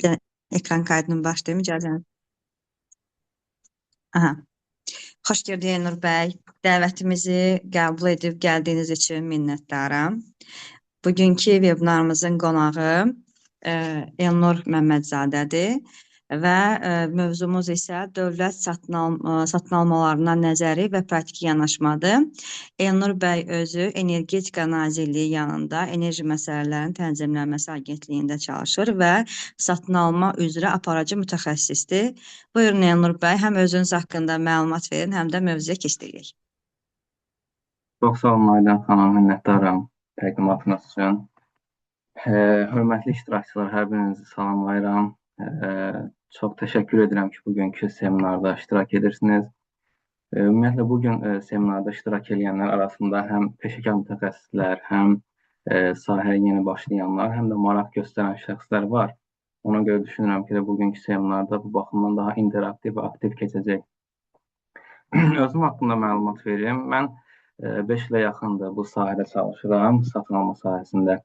De ekran kaydının başlayayım icazənizlə. Aha. Xoş gördük Elnur bəy. Dəvətimizi qəbul edib gəldiyiniz üçün minnətdaram. Bugünkü vebinarımızın qonağı Elnur Məmmədzadədir və mövzumuz isə dövlət satın almalarına nəzəri və praktiki yanaşmadır. Elnur bəy özü Energetika Nazirliyi yanında enerji məsələlərinin tənzimlənməsi agentliyində çalışır və satın alma üzrə aparıcı mütəxəssisdir. Buyurun Elnur bəy, həm özünüz haqqında məlumat verin, həm də mövzuya keçirik. Çox sağ olun Aydan xanım, minnətdaram təqdimatınız üçün. Hörmətli iştirakçılar, hər birinizi salamlayıram. Çox təşəkkür edirəm ki, bugünkü seminarda iştirak edirsiniz. Ümumiyyətlə, bugün seminarda iştirak edənlər arasında həm peşəkar mütəxəssislər, həm sahəyə yeni başlayanlar, həm də maraq göstərən şəxslər var. Ona görə düşünürəm ki, bugünkü seminarda bu baxımdan daha interaktiv və aktiv keçəcək. Özüm haqqında məlumat verim. Mən 5 ilə yaxındır bu sahədə çalışıram, satın alma sahəsində.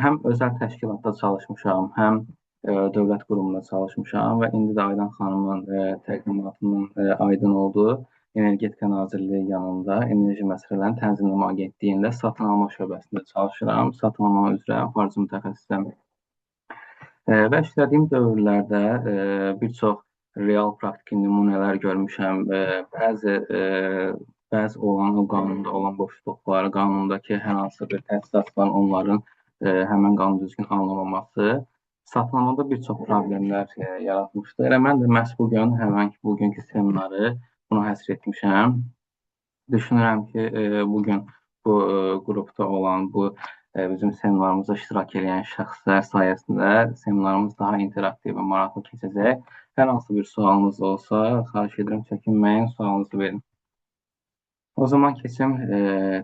Həm özəl təşkilatda çalışmışam, həm dövlət qurumunda çalışmışam və indi də Aydan xanımın təqdimatının aydın olduğu Energetika Nazirliyi yanında enerji məsələlərinin tənzimləmə agentliyində satın alma şöbəsində çalışıram. Satın alma üzrə aparıcı mütəxəssisəm. Və işlədiyim dövrlərdə bir çox real praktiki nümunələr görmüşəm. Bəzi olan o qanunda olan boşluqlar, qanundakı hər hansı bir təsisatların onların həmən qanunu düzgün anlamaması satın almada bir çox problemlər yaratmışdı. Elə mən də məhz bugünkü seminarı buna həsr etmişəm. Düşünürəm ki, bugün bu qrupda olan, bu bizim seminarımıza iştirak edən şəxslər sayəsində seminarımız daha interaktiv və maraqlı keçəcək. Hər hansı bir sualınız olsa, xahiş edirəm çəkinməyin, sualınızı verin. O zaman keçim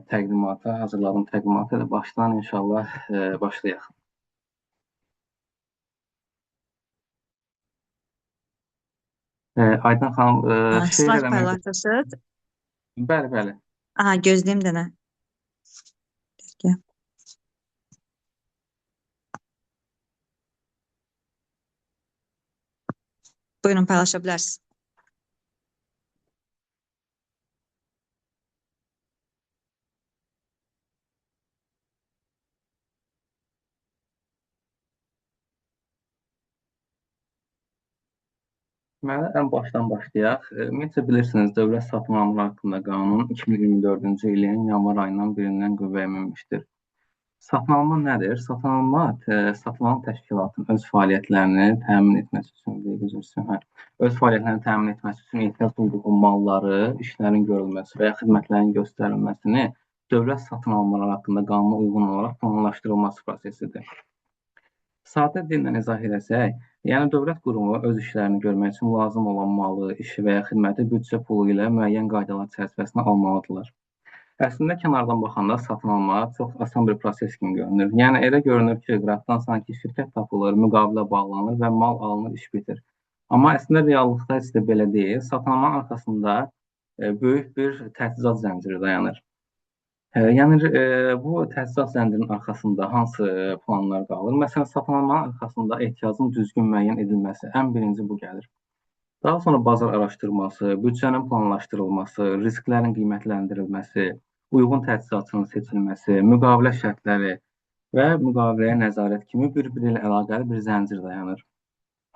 təqdimata, hazırladığım təqdimata da başdan inşallah başlayaq. Aydan xanım, Slayd paylaşırsınız. Bəli. Aha, gözləyim dənə. Buyurun, paylaşa bilərsiniz. Deməli, ən başdan başlayaq. Ümumiyyətlə bilirsiniz, Dövlət Satın Almaları haqqında qanun 2024-cü ilin yanvar ayından birindən qüvvəyə minmişdir. Satın alma nədir? Satın alma təşkilatın öz fəaliyyətlərini təmin etməsi üçün ehtiyac duyduğu malları, işlərin görülməsi və ya xidmətlərin göstərilməsini dövlət satın almaları haqqında qanuna uyğun olaraq planlaşdırılması prosesidir. Sadə dillə izah etsək, yəni dövlət qurumu öz işlərini görmək üçün lazım olan malı, işi və ya xidməti büdcə pulu ilə müəyyən qaydalar çərçivəsində almalıdırlar. Əslində kənardan baxanda satın alma çox asan bir proses kimi görünür. Yəni elə görünür ki, qıraqdan sanki şirkət tapılır, müqavilə bağlanır və mal alınır, iş bitir. Amma əslində reallıqda heç də belə deyil. Satın almanın arxasında böyük bir təchizat zənciri dayanır. Yəni bu təchizat zəncirinin arxasında hansı planlar qalır? Məsələn, satın almanın arxasında ehtiyacın düzgün müəyyən edilməsi ən birinci bu gəlir. Daha sonra bazar araşdırması, büdcənin planlaşdırılması, risklərin qiymətləndirilməsi, uyğun təchizatçının seçilməsi, müqavilə şərtləri və müqaviləyə nəzarət kimi bir-biri ilə əlaqəli bir zəncir dayanır.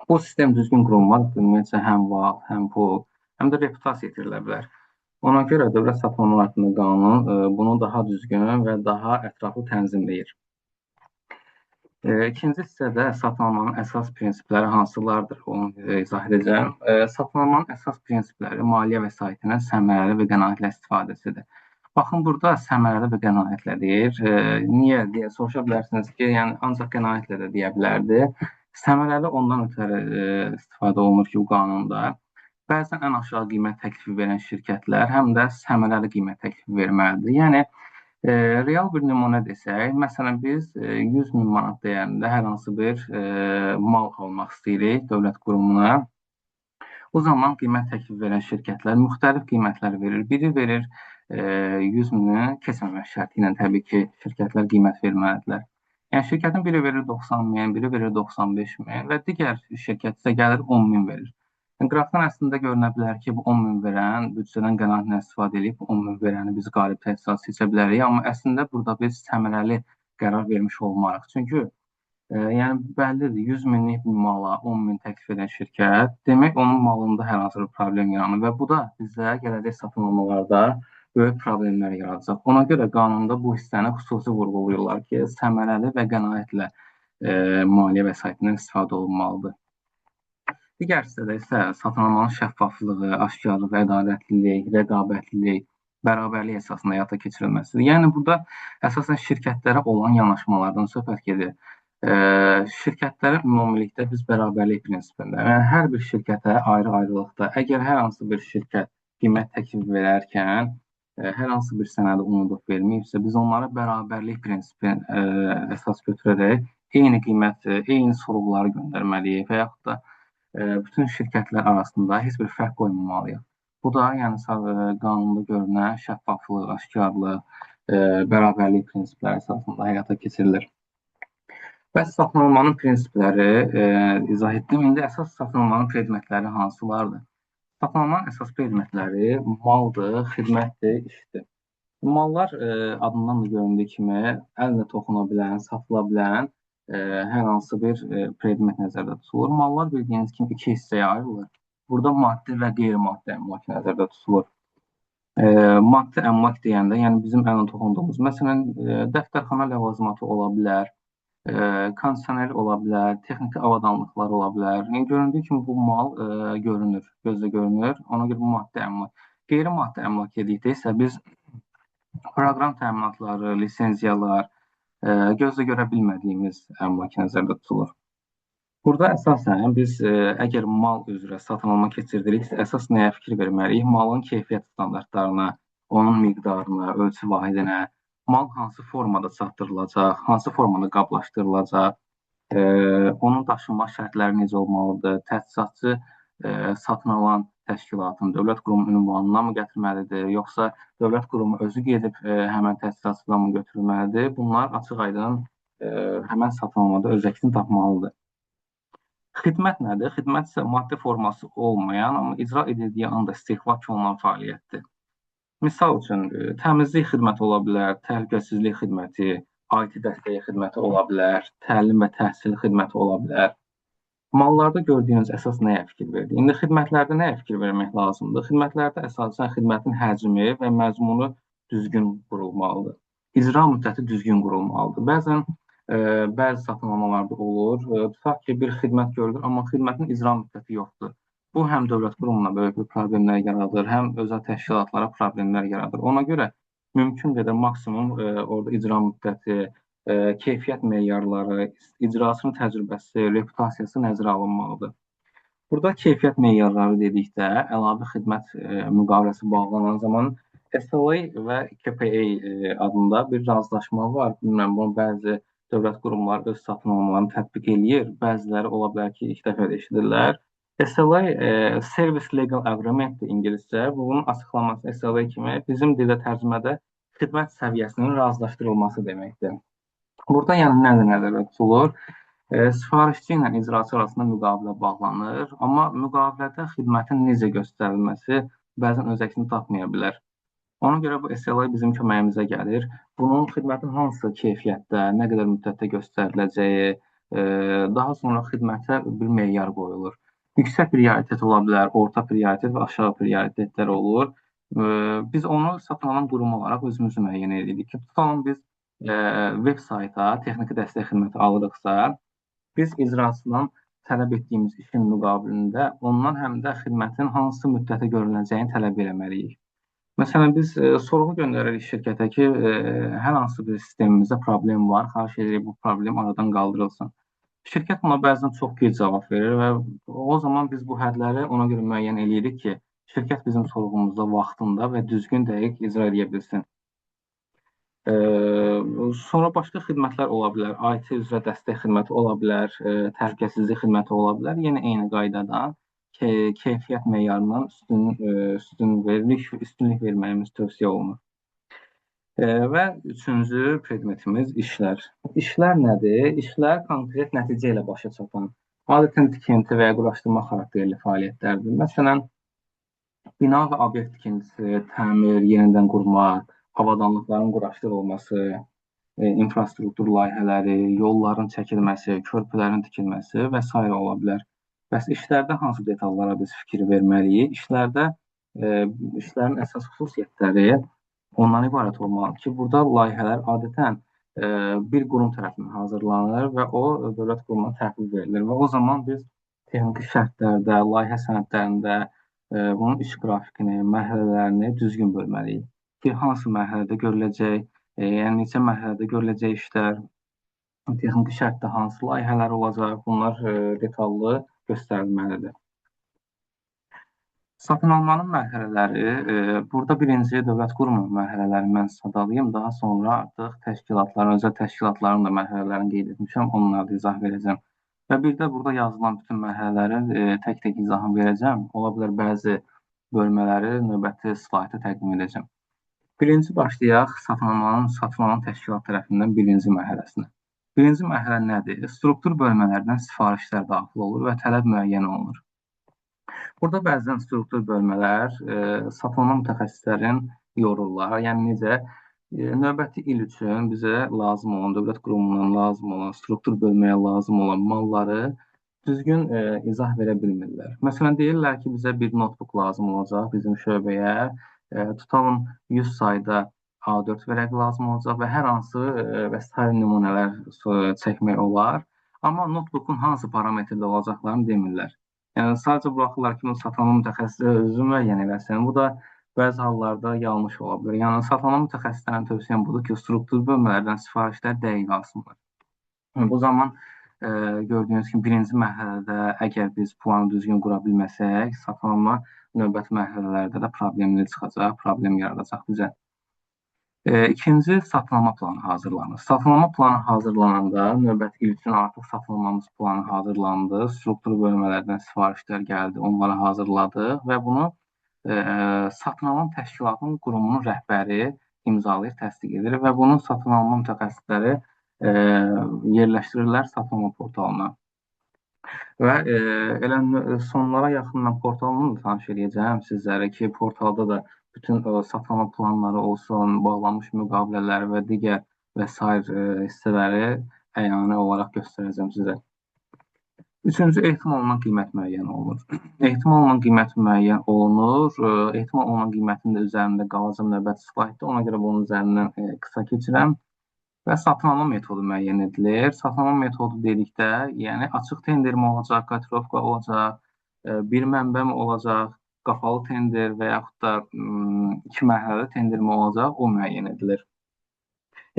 Bu sistem düzgün qurulmaq ümumiyyətcə həm vaxt, həm pul, həm də reputasiya itirilə bilər. Ona görə Dövlət Satın Almaları haqqında qanun bunu daha düzgün və daha ətraflı tənzimləyir. İkinci hissədə satın almanın əsas prinsipləri hansılardır, onu izah edəcəm. Satın almanın əsas prinsipləri maliyyə vəsaitinin səmərəli və qənaətlə istifadəsidir. Baxın, burada səmərəli və qənaətlə deyir. Niyə deyə soruşa bilərsiniz ki, yəni ancaq qənaətlə də deyə bilərdi. Səmərəli ondan ötəri istifadə olunur ki, bu qanunda bəzən ən aşağı qiymət təklifi verən şirkətlər həm də səmərəli qiymət təklifi verməlidir. Yəni, real bir nümunə desək, məsələn, biz 100 min manat dəyərində hər hansı bir mal almaq istəyirik dövlət qurumuna. O zaman qiymət təklifi verən şirkətlər müxtəlif qiymətlər verir. Biri verir 100 mini keçməmək şərti ilə təbii ki, şirkətlər qiymət verməlidirlər. Yəni şirkətin biri verir 90 min, biri verir 95 min və digər şirkət isə gəlir 10 min verir. Yəni qrafdan əslində görünə bilər ki, bu 10 min verən büdcədən qənaətlə istifadə edib 10 min verəni biz qalib təsisat seçə bilərik, amma əslində burada biz səmərəli qərar vermiş olmarıq. Çünki yəni bəllidir, 100 minlik bir mala 10 min təklif edən şirkət, demək onun malında hər hansı bir problem yaranır və bu da bizə gələcək satın almalarda böyük problemlər yaradacaq. Ona görə qanunda bu hissəni xüsusi vurğulayırlar ki, səmərəli və qənaətlə maliyyə vəsaitindən istifadə olunmalıdır. Digər hissədə isə satın almanın şəffaflığı, aşkarlıq, ədalətlilik, rəqabətlilik, bərabərlik əsasında həyata keçirilməsidir. Yəni burada əsasən şirkətlərə olan yanaşmalardan söhbət gedir. Şirkətlərə ümumilikdə biz bərabərlik prinsipində, yəni hər bir şirkətə ayrı-ayrılıqda, əgər hər hansı bir şirkət qiymət təklifi verərkən hər hansı bir sənədi unudub verməyibsə, biz onlara bərabərlik prinsipini əsas götürərək eyni qiyməti, eyni sorğuları göndərməliyik və yaxud da bütün şirkətlər arasında heç bir fərq qoymamalıyıq. Bu da yəni qanunda görünən şəffaflıq, aşkarlıq, bərabərlik prinsipləri əsasında həyata keçirilir. Bəs satın almanın prinsipləri izah etdim. İndi əsas satın almanın predmetləri hansılardır? Satın almanın əsas predmetləri maldır, xidmətdir, işdir. Mallar adından da göründüyü kimi əllə toxuna bilən, satıla bilən hər hansı bir predmet nəzərdə tutulur. Mallar bildiyiniz kimi iki hissəyə ayrılır. Burada maddi və qeyri-maddi əmlak nəzərdə tutulur. Maddi əmlak deyəndə, yəni bizim əllə toxunduğumuz, məsələn, dəftərxana ləvazimatı ola bilər, kondisioner ola bilər, texniki avadanlıqlar ola bilər. Yəni göründüyü kimi bu mal görünür, gözlə görünür. Ona görə bu maddi əmlak. Qeyri-maddi əmlak dedikdə isə biz proqram təminatları, lisenziyalar, gözlə görə bilmədiyimiz əmlak nəzərdə tutulur. Burada əsasən biz əgər mal üzrə satın alma keçirdiksə, əsas nəyə fikir verməliyik? Malın keyfiyyət standartlarına, onun miqdarına, ölçü vahidinə, mal hansı formada çatdırılacaq, hansı formada qablaşdırılacaq, onun daşınma şərtləri necə olmalıdır, təchizatçı satın alan təşkilatın, dövlət qurumu ünvanına mı gətirməlidir, yoxsa dövlət qurumu özü gedib həmən təchizatçıdan mı götürülməlidir? Bunlar açıq-aydın həmən satın almada öz əksini tapmalıdır. Xidmət nədir? Xidmət isə maddi forması olmayan, amma icra edildiyi anda istehlak olunan fəaliyyətdir. Misal üçün, təmizlik xidməti ola bilər, təhlükəsizlik xidməti, IT dəstəyi xidməti ola bilər, təlim və təhsil xidməti ola bilər. Mallarda gördüyünüz əsas nəyə fikir verdik? İndi xidmətlərdə nəyə fikir vermək lazımdır? Xidmətlərdə əsasən xidmətin həcmi və məzmunu düzgün qurulmalıdır. İcra müddəti düzgün qurulmalıdır. Bəzən bəzi satın almalarda olur. Tutaq ki, bir xidmət görülür, amma xidmətin icra müddəti yoxdur. Bu həm dövlət qurumuna böyük bir problemlər yaradır, həm özəl təşkilatlara problemlər yaradır. Ona görə mümkün qədər maksimum orada icra müddəti, keyfiyyət meyarları, icraçının təcrübəsi, reputasiyası nəzərə alınmalıdır. Burada keyfiyyət meyarları dedikdə əlavə xidmət müqaviləsi bağlanan zaman SLA və KPA adında bir razılaşma var. Bilmirəm, bunu bəzi dövlət qurumları öz satın almalarını tətbiq eləyir. Bəziləri ola bilər ki, ilk dəfə eşidirlər. SLA Service Legal Agreement-dir ingiliscə. Bunun açıqlaması SLA kimi bizim dildə tərcümədə xidmət səviyyəsinin razılaşdırılması deməkdir. Burada yəni nəzərdə tutulur? Sifarişçi ilə icraçı arasında müqavilə bağlanır, amma müqavilədə xidmətin necə göstərilməsi bəzən öz əksini tapmaya bilər. Ona görə bu SLA bizim köməyimizə gəlir. Bunun xidmətin hansı keyfiyyətdə, nə qədər müddətdə göstəriləcəyi, daha sonra xidmətə bir meyar qoyulur. Yüksək prioritet ola bilər, orta prioritet və aşağı prioritetlər olur. Biz onu satın alan qurum olaraq özümüz müəyyən edirik ki, tutalım biz web sayta texniki dəstək xidməti alırıqsa, biz icraçıdan tələb etdiyimiz işin müqabilində ondan həm də xidmətin hansı müddətə görüləcəyini tələb etməliyik. Məsələn, biz sorğu göndəririk şirkətə ki, hər hansı bir sistemimizdə problem var, xahiş edirik bu problem aradan qaldırılsın. Şirkət buna bəzən çox gec cavab verir və o zaman biz bu hədləri ona görə müəyyən edirik ki, şirkət bizim sorğumuzda vaxtında və düzgün dəqiq icra edə bilsin. Sonra başqa xidmətlər ola bilər, IT üzrə dəstək xidməti ola bilər, təhlükəsizlik xidməti ola bilər. Yenə eyni qaydadan keyfiyyət meyarından üstünlük verməyimiz tövsiyə olunur. Və üçüncü predmetimiz işlər. İşlər nədir? İşlər konkret nəticə ilə başa çatan, adətən tikinti və ya quraşdırma xarakterli fəaliyyətlərdir. Məsələn, bina və obyekt tikintisi, təmir, yenidən qurma, avadanlıqların quraşdırılması, infrastruktur layihələri, yolların çəkilməsi, körpülərin tikilməsi və s. ola bilər. Bəs işlərdə hansı detallara biz fikir verməliyik? İşlərin əsas xüsusiyyətləri ondan ibarət olmalıdır ki, burada layihələr adətən bir qurum tərəfindən hazırlanır və o dövlət qurumuna təhvil verilir və o zaman biz texniki şərtlərdə, layihə sənədlərində bunun iş qrafikini, mərhələlərini düzgün bölməliyik ki, hansı mərhələdə görüləcək, yəni neçə mərhələdə görüləcək işlər, texniki şərtdə hansı layihələr olacaq, bunlar detallı göstərilməlidir. Satın almanın mərhələləri, burada birinci dövlət qurumu mərhələlərindən sadalayım, daha sonra artıq təşkilatların, özəl təşkilatların da mərhələlərini qeyd etmişəm, onlara da izah verəcəm. Və bir də burada yazılan bütün mərhələlərin tək-tək izahını verəcəm. Ola bilər bəzi bölmələri növbəti slaytda təqdim edəcəm. Birinci başlayaq satın alan təşkilat tərəfindən birinci mərhələsinə. Birinci mərhələ nədir? Struktur bölmələrdən sifarişlər daxil olur və tələb müəyyən olunur. Burada bəzən struktur bölmələr satılan mütəxəssislərin yorurlar. Yəni necə? Növbəti il üçün bizə lazım olan, dövlət qurumundan lazım olan, struktur bölməyə lazım olan malları düzgün izah verə bilmirlər. Məsələn, deyirlər ki, bizə bir notebook lazım olacaq bizim şöbəyə. Tutalım 100 sayda A4 vərəq lazım olacaq və hər hansı və sair nümunələr çəkmək olar. Amma notebookun hansı parametrdə olacaqlarını demirlər. Yəni sadəcə buraxırlar ki, bunu satılan mütəxəssis özü müəyyən eləsin. Bu da bəzi hallarda yanlış ola bilər. Yəni satılan mütəxəssislərin tövsiyəm budur ki, struktur bölmələrdən sifarişlər dəqiq alsınlar. Bu zaman gördüyünüz kimi birinci mərhələdə əgər biz planı düzgün qura bilməsək, satılanma növbəti mərhələlərdə də problemli çıxacaq, problem yaradacaq bizə. İkinci satılma planı hazırlanır. Satılma planı hazırlananda növbəti il üçün artıq satılmamız planı hazırlandı. Struktur bölmələrdən sifarişlər gəldi, onları hazırladıq və bunu satın alan təşkilatın qurumunun rəhbəri imzalayır, təsdiq edir və bunu satın alma mütəxəssisləri yerləşdirirlər satılma portalına. Və elə sonlara yaxın mən portalını da tanış edəcəm sizlərə ki, portalda da bütün satılma planları olsun, bağlanmış müqavilələr və digər və sair hissələri əyani olaraq göstərəcəm sizə. Üçüncü, ehtimal olunan qiymət müəyyən olunur. Ehtimal olunan qiymət müəyyən olunur. Ehtimal olunan qiymətin də üzərində qalacam növbəti slaytda. Ona görə bunun üzərindən qısa keçirəm. Və satın alma metodu müəyyən edilir. Satın alma metodu dedikdə, yəni açıq tendermi olacaq, kotirovka olacaq, bir mənbə mi olacaq, qapalı tender və yaxud da iki mərhələli tendermi olacaq, o müəyyən edilir.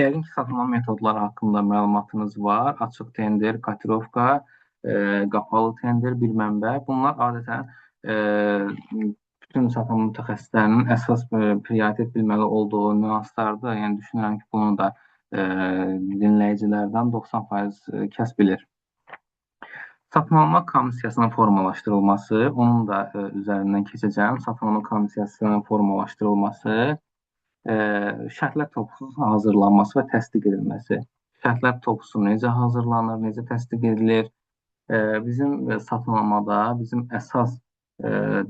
Yəqin ki, satın alma metodları haqqında məlumatınız var. Açıq tender, kotirovka, qapalı tender, bir mənbə. Bunlar adətən bütün satın alma mütəxəssislərinin əsas prioritet bilməli olduğu nüanslardır. Yəni düşünürəm ki, bunu da dinləyicilərdən 90% kəs bilir. Satın alma komissiyasının formalaşdırılması, onun da üzərindən keçəcəm. Satın alma komissiyasının formalaşdırılması, şərtlər toplusunun hazırlanması və təsdiq edilməsi. Şərtlər toplusu necə hazırlanır, necə təsdiq edilir? Bizim satın almada bizim əsas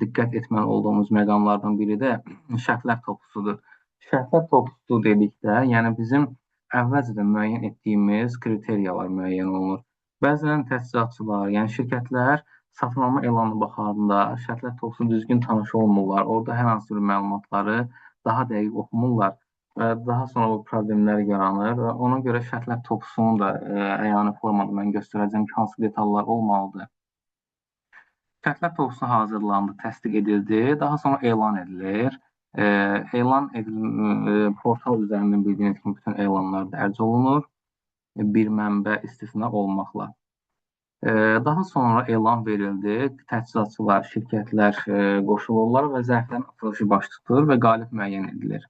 diqqət etməli olduğumuz məqamlardan biri də şərtlər toplusudur. Şərtlər toplusu dedikdə, yəni bizim əvvəlcədən müəyyən etdiyimiz kriteriyalar müəyyən olunur. Bəzən təchizatçılar, yəni şirkətlər satın alma elanına baxanda şərtlər toplusuna düzgün tanış olmurlar. Orada hər hansı bir məlumatları daha dəqiq oxumurlar və daha sonra bu problemlər yaranır və ona görə şərtlər toplusunu da əyani formada mən göstərəcəm ki, hansı detallar olmalıdır. Şərtlər toplusu hazırlandı, təsdiq edildi, daha sonra elan edilir. Portal üzərindən bildiyiniz kimi bütün elanlar dərc olunur, bir mənbə istisna olmaqla. Daha sonra elan verildi, təchizatçılar, şirkətlər qoşulurlar və zərflərin açılışı baş tutur və qalib müəyyən edilir.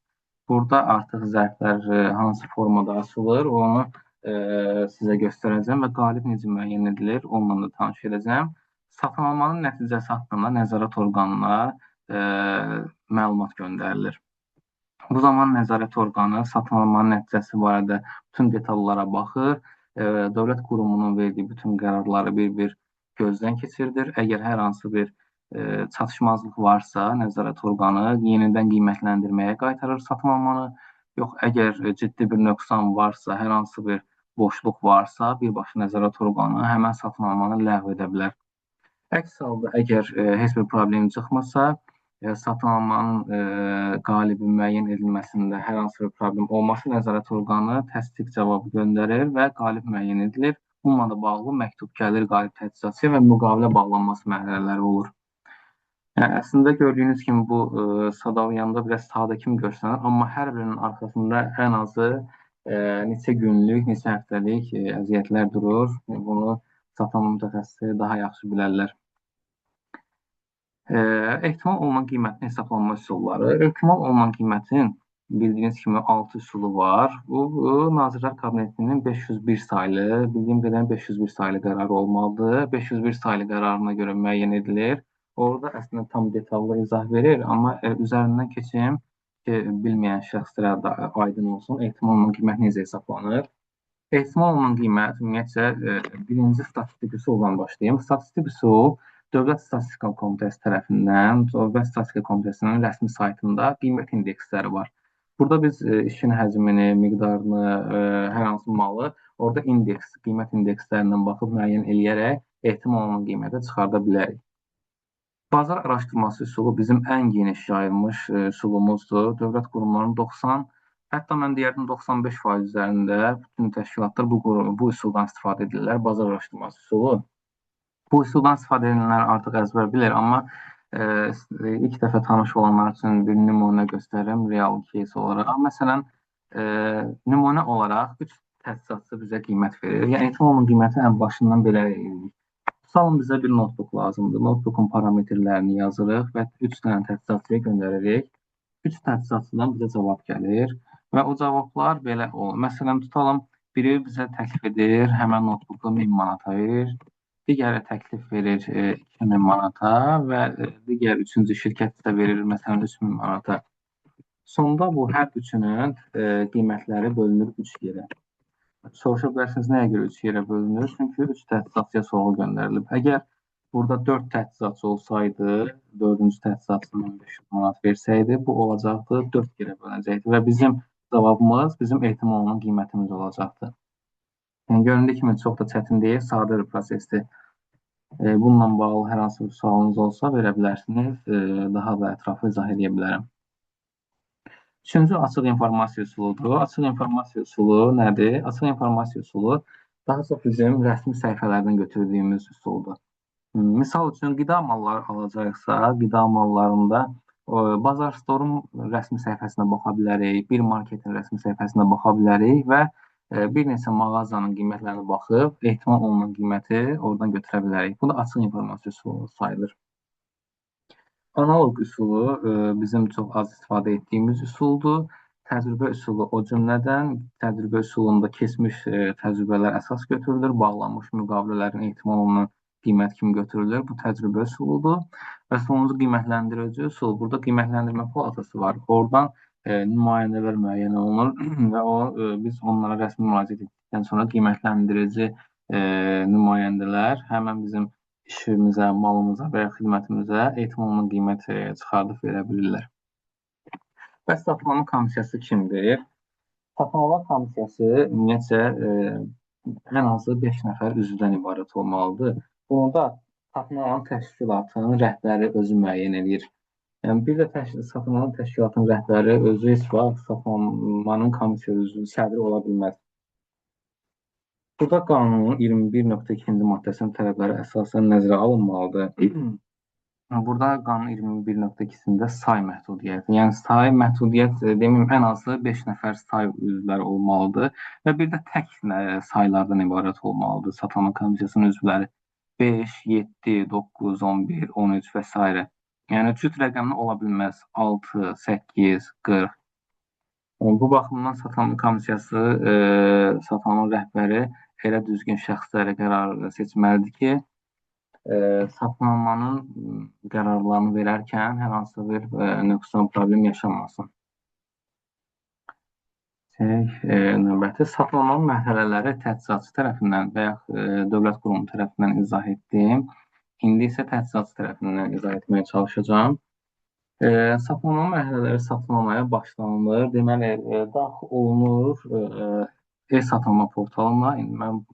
Burada artıq zərflər hansı formada açılır, onu sizə göstərəcəm və qalib necə müəyyən edilir, onunla da tanış edəcəm. Satın almanın nəticəsi haqqında nəzarət orqanına məlumat göndərilir. Bu zaman nəzarət orqanı satın almanın nəticəsi barədə bütün detallara baxır, dövlət qurumunun verdiyi bütün qərarları bir-bir gözdən keçirilir. Əgər hər hansı bir çatışmazlıq varsa, nəzarət orqanı yenidən qiymətləndirməyə qaytarır satın almanı. Yox, əgər ciddi bir nöqsan varsa, hər hansı bir boşluq varsa, birbaşa nəzarət orqanı həmən satın almanı ləğv edə bilər. Əks halda, əgər heç bir problem çıxmasa, satın almanın qalibi müəyyən edilməsində hər hansı bir problem olmasa, nəzarət orqanı təsdiq cavabı göndərir və qalib müəyyən edilir. Bununla da bağlı məktub gəlir, qalib təchizatçıya və müqavilə bağlanması mərhələləri olur. Əslində gördüyünüz kimi bu sadalayanda biraz sadə kimi görsənir, amma hər birinin arxasında ən azı neçə günlük, neçə həftəlik əziyyətlər durur. Bunu satan mütəxəssisləri daha yaxşı bilərlər. Ehtimal olunan qiymətin hesablanma üsulları. Ehtimal olunan qiymətin bildiyiniz kimi 6 üsulu var. Bu Nazirlər Kabinetinin 501 saylı, bildiyim qədərilə 501 saylı qərarı olmalıdır. 501 saylı qərarına görə müəyyən edilir. Orada əslində tam detallı izah verir, amma üzərindən keçim ki, bilməyən şəxslərə də aydın olsun. Ehtimal olunan qiymət necə hesablanır? Ehtimal olunan qiymət ümumiyyətcə birinci statistik üsuldan başlayım. Statistik üsul Dövlət Statistika Komitəsi tərəfindən, Dövlət Statistika Komitəsinin rəsmi saytında qiymət indeksləri var. Burada biz işin həcmini, miqdarını, hər hansı malı orada indeks, qiymət indekslərindən baxıb müəyyən eləyərək ehtimal olunan qiymətə çıxarda bilərik. Bazar araşdırması üsulu bizim ən geniş yayılmış üsulumuzdur. Dövlət qurumlarının 90, hətta mən deyərdim 95% üzərində bütün təşkilatlar bu üsuldan istifadə edirlər. Bazar araşdırması üsulu. Bu üsuldan istifadə edənlər artıq əzbər bilir, amma ilk dəfə tanış olanlar üçün bir nümunə göstərim, real case olaraq. Məsələn, nümunə olaraq 3 təchizatçı bizə qiymət verir. Yəni, ehtimal olunan qiyməti ən başından belə edirik. Tutalım, bizə bir notebook lazımdır. Notebookun parametrlərini yazırıq və 3 dənə təchizatçıya göndəririk. 3 təchizatçıdan bizə cavab gəlir və o cavablar belə olur. Məsələn, tutalım, biri bizə təklif edir, həmən notebooku 1000 manata verir. Digəri təklif verir 2000 manata və digər üçüncü şirkət də verir məsələn 3000 manata. Sonda bu hər üçünün qiymətləri bölünür 3 yerə. Soruşa bilərsiniz nəyə görə 3 yerə bölünür? Çünki 3 təchizatçıya sual göndərilib. Əgər burada 4 təchizatçı olsaydı, 4-cü təchizatçı 1500 manat versəydi, bu olacaqdı 4 yerə bölünəcəkdi və bizim cavabımız bizim ehtimal olunan qiymətimiz olacaqdı. Yəni göründüyü kimi çox da çətin deyil, sadə bir prosesdir. Bununla bağlı hər hansı bir sualınız olsa verə bilərsiniz. Daha da ətraflı izah edə bilərəm. Üçüncü açıq informasiya üsuludur. Açıq informasiya üsulu nədir? Açıq informasiya üsulu daha çox bizim rəsmi səhifələrdən götürdüyümüz üsuldur. Misal üçün, qida malları alacaqsa, qida mallarında Bazar Store-un rəsmi səhifəsinə baxa bilərik, bir marketin rəsmi səhifəsinə baxa bilərik və bir neçə mağazanın qiymətlərinə baxıb, ehtimal olunan qiyməti oradan götürə bilərik. Bu da açıq informasiya üsulu sayılır. Analoq üsulu bizim çox az istifadə etdiyimiz üsuldur. Təcrübə üsulu o cümlədən, təcrübə üsulunda keçmiş təcrübələr əsas götürülür, bağlanmış müqavilələrin ehtimal olunan qiymət kimi götürülür. Bu təcrübə üsuludur. Və sonuncu qiymətləndirici üsul, burada qiymətləndirmə palatası var. Oradan nümayəndələr müəyyən olunur və biz onlara rəsmi müraciət etdikdən sonra qiymətləndirici nümayəndələr həmən bizim işimizə, malımıza və ya xidmətimizə ehtimal olunan qiymət çıxardıb verə bilirlər. Bəs satın komissiyası kimdir? Satın alma komissiyası ümumiyyətcə ən azı 5 nəfər üzvdən ibarət olmalıdır. Bunu da satın alan təşkilatın rəhbəri özü müəyyən edir. Yəni, bir də satın alan təşkilatın rəhbəri özü heç vaxt satın almanın komissiya üzvü, sədri ola bilməz. Burada qanunun 21.2-ci maddəsinin tələbləri əsasən nəzərə alınmalıdır. Burada qanun 21.2-sində say məhdudiyyəti, yəni say məhdudiyyət deməyim, ən azı 5 nəfər say üzvləri olmalıdır və bir də tək saylardan ibarət olmalıdır satın alma komissiyasının üzvləri 5, 7, 9, 11, 13 və s. Yəni cüt rəqəmli ola bilməz 6, 8, 40. Bu baxımdan satın alma komissiyası, satın alma rəhbəri elə düzgün şəxslərə qərar seçməlidir ki, satın almanın qərarlarını verərkən hər hansı bir nöqsan problem yaşanmasın. Növbəti satın alma mərhələləri təchizatçı tərəfindən və ya dövlət qurumu tərəfindən izah etdim. İndi isə təchizatçı tərəfindən izah etməyə çalışacağam. Satın alma mərhələləri satın almaya başlanılır. Deməli, daxil olunur e-satın alma portalına. İndi mən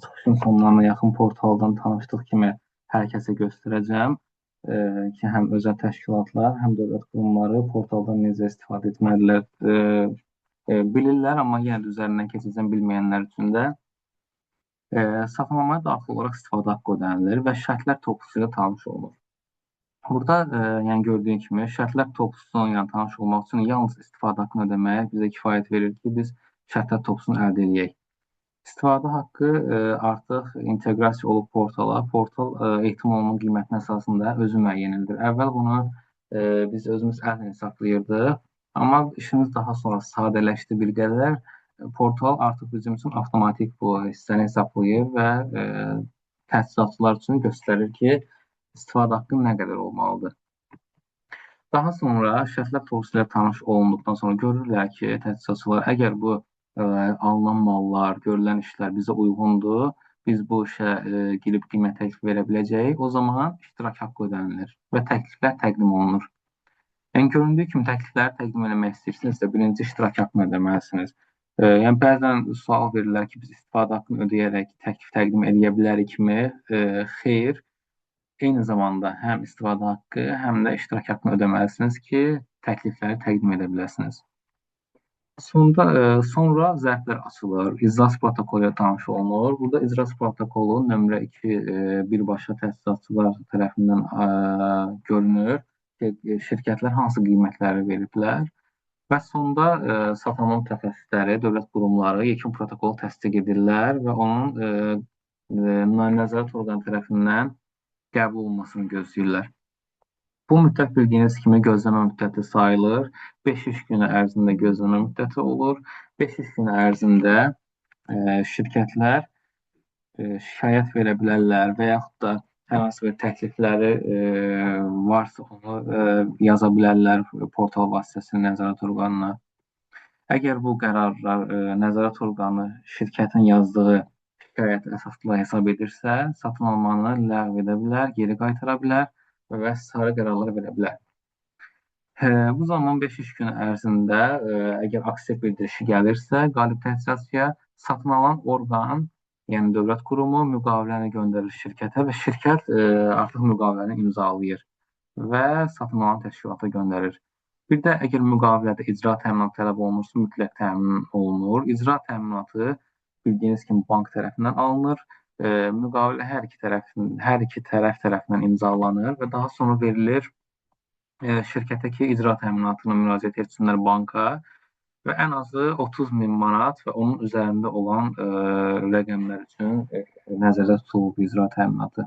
çıxışın sonlarına yaxın portaldan tanışdıq kimi hər kəsə göstərəcəm ki, həm özəl təşkilatlar, həm dövlət qurumları portaldan necə istifadə etməlidirlər bilirlər, amma yenə də üzərindən keçəcəm bilməyənlər üçün də satın almaya daxil olaraq istifadə haqqı ödənilir və şərtlər toplusu ilə tanış olunur. Burada yəni gördüyün kimi şərtlər toplusuna ilə tanış olmaq üçün yalnız istifadə haqqını ödəməyə bizə kifayət verir ki, biz şərtlər toplusunu əldə edək. İstifadə haqqı artıq inteqrasiya olub portala. Portal ehtimal olunan qiymətin əsasında özü müəyyən edilir. Əvvəl bunu biz özümüz əllə hesablayırdıq. Amma işimiz daha sonra sadələşdi bir qədər. Portal artıq bizim üçün avtomatik bu hissəni hesablayır və təchizatçılar üçün göstərir ki, istifadə haqqı nə qədər olmalıdır. Daha sonra şərtlər toplusu ilə tanış olunduqdan sonra görürlər ki, təchizatçılar əgər bu alınan mallar, görülən işlər bizə uyğundur, biz bu işə girib qiymət təklifi verə biləcəyik, o zaman iştirak haqqı ödənilir və təkliflər təqdim olunur. Yəni göründüyü kimi təklifləri təqdim etmək istəyirsinizsə, birinci iştirak haqqını ödəməlisiniz. Yəni bəzən sual verirlər ki, biz istifadə haqqını ödəyərək təklif təqdim edə bilərikmi? Xeyr. Eyni zamanda həm istifadə haqqı, həm də iştirak haqqını ödəməlisiniz ki, təklifləri təqdim edə biləsiniz. Sonra zərflər açılır, icras protokolu ilə tanış olunur. Burada icras protokolu nömrə 2 birbaşa təchizatçılar tərəfindən görünür ki, şirkətlər hansı qiymətləri veriblər və sonda satın alma mütəxəssisləri, dövlət qurumları yekun protokolu təsdiq edirlər və onun nəzarət orqanı tərəfindən qəbul olunmasını gözləyirlər. Bu müddət bildiyiniz kimi gözləmə müddəti sayılır. 5 iş günü ərzində gözləmə müddəti olur. 5 iş günü ərzində şirkətlər şikayət verə bilərlər və yaxud da hər hansı bir təklifləri varsa onu yaza bilərlər portal vasitəsilə nəzarət orqanına. Əgər bu qərarlar nəzarət orqanı şirkətin yazdığı şikayət əsaslı hesab edirsə, satın almanı ləğv edə bilər, geri qaytara bilər və sarı qərarlar verə bilər. Bu zaman 5 iş günü ərzində əgər aksiya bildirişi gəlirsə, qalib təchizatçıya satın alan orqan, yəni dövlət qurumu müqaviləni göndərir şirkətə və şirkət artıq müqaviləni imzalayır və satın alan təşkilata göndərir. Bir də əgər müqavilədə icra təminatı tələb olunursa, mütləq təmin olunur. İcra təminatı bildiyiniz kimi bank tərəfindən alınır. Müqavilə hər iki tərəf tərəfindən imzalanır və daha sonra verilir şirkətə ki, icra təminatına müraciət etsinlər banka və ən azı 30.000 manat və onun üzərində olan rəqəmlər üçün nəzərdə tutulub icra təminatı.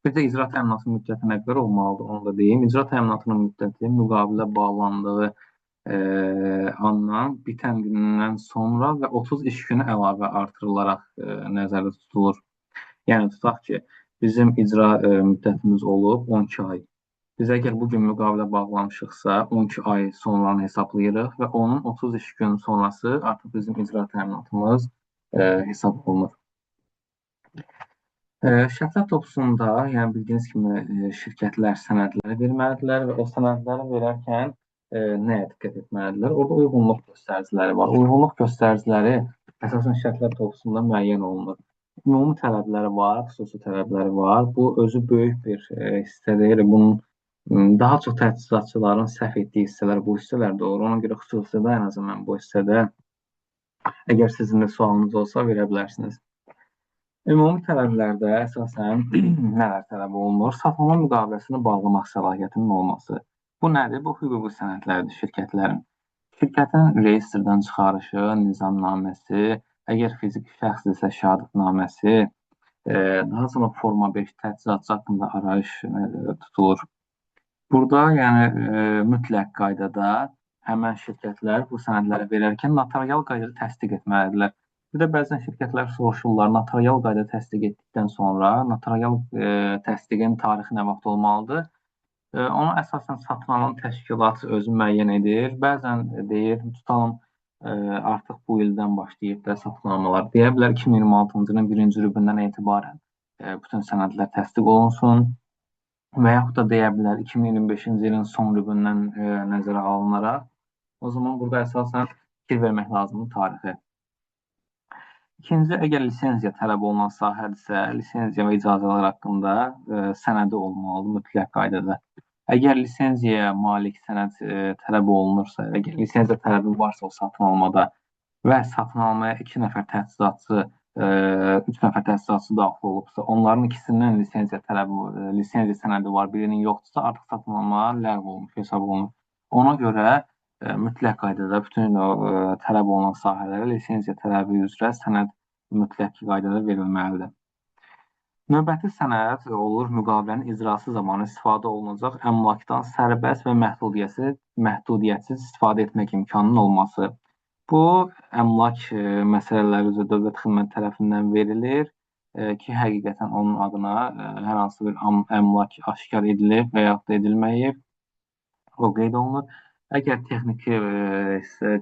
Bir də icra təminatının müddəti nə qədər olmalıdır, onu da deyim. İcra təminatının müddəti müqavilə bağlandığı andan bitən gündən sonra və 30 iş günü əlavə artırılaraq nəzərdə tutulur. Yəni tutaq ki, bizim icra müddətimiz olub 12 ay. Biz əgər bugün müqavilə bağlamışıqsa, 12 ay sonranı hesablayırıq və onun 30 iş gün sonrası artıq bizim icra təminatımız hesab olunur. Şərtlər toplusunda, yəni bildiyiniz kimi şirkətlər sənədləri verməlidirlər və o sənədləri verərkən nəyə diqqət etməlidirlər? Orada uyğunluq göstəriciləri var. Uyğunluq göstəriciləri əsasən şərtlər toplusunda müəyyən olunur. Ümumi tələbləri var, xüsusi tələbləri var. Bu özü böyük bir hissədir. Bunun daha çox təchizatçıların səhv etdiyi hissələr bu hissələrdə olur. Ona görə xüsusi dayanacam mən bu hissədə. Əgər sizin də sualınız olsa verə bilərsiniz. Ümumi tələblərdə əsasən nələr tələb olunur? Satın alma müqaviləsini bağlamaq səlahiyyətinin olması. Bu nədir? Bu hüquqi sənədlərdir şirkətlərin. Şirkətin reyestrdən çıxarışı, nizamnaməsi, əgər fiziki şəxsdirsə şəhadətnaməsi, daha sonra forma 5 təchizatçı haqqında arayış tutulur. Burada yəni mütləq qaydada həmən şirkətlər bu sənədləri verərkən notarial qaydada təsdiq etməlidirlər. Bir də bəzən şirkətlər soruşurlar, notarial qayda təsdiq etdikdən sonra notarial təsdiqin tarixi nə vaxt olmalıdır? Onu əsasən satın alan təşkilat özü müəyyən edir. Bəzən deyir, tutalım artıq bu ildən başlayıb da satın almalar. Deyə bilər 2026-cı ilin 1-ci rübündən etibarən bütün sənədlər təsdiq olunsun və yaxud da deyə bilər 2025-ci ilin son rübündən nəzərə alınaraq. O zaman burada əsasən fikir vermək lazımdır tarixə. İkinci, əgər lisenziya tələb olunan sahədirsə, lisenziya və icazələr haqqında sənədi olmalıdır mütləq qaydada. Əgər lisenziyaya malik sənəd tələb olunursa, əgər lisenziya tələbi varsa o satın almada və satın almaya 2 nəfər təchizatçı, 3 nəfər təchizatçı daxil olubsa, onların ikisindən lisenziya sənədi var, birinin yoxdursa, artıq satın alma ləğv olmuş hesab olunur. Ona görə mütləq qaydada bütün o tələb olunan sahələrə lisenziya tələbi üzrə sənəd mütləq qaydada verilməlidir. Növbəti sənəd olur müqavilənin icrası zamanı istifadə olunacaq əmlakdan sərbəst və məhdudiyyətsiz istifadə etmək imkanının olması. Bu, əmlak məsələləri üzrə dövlət xidməti tərəfindən verilir ki, həqiqətən onun adına hər hansı bir əmlak aşkar edilib və yaxud da edilməyib, o qeyd olunur. Əgər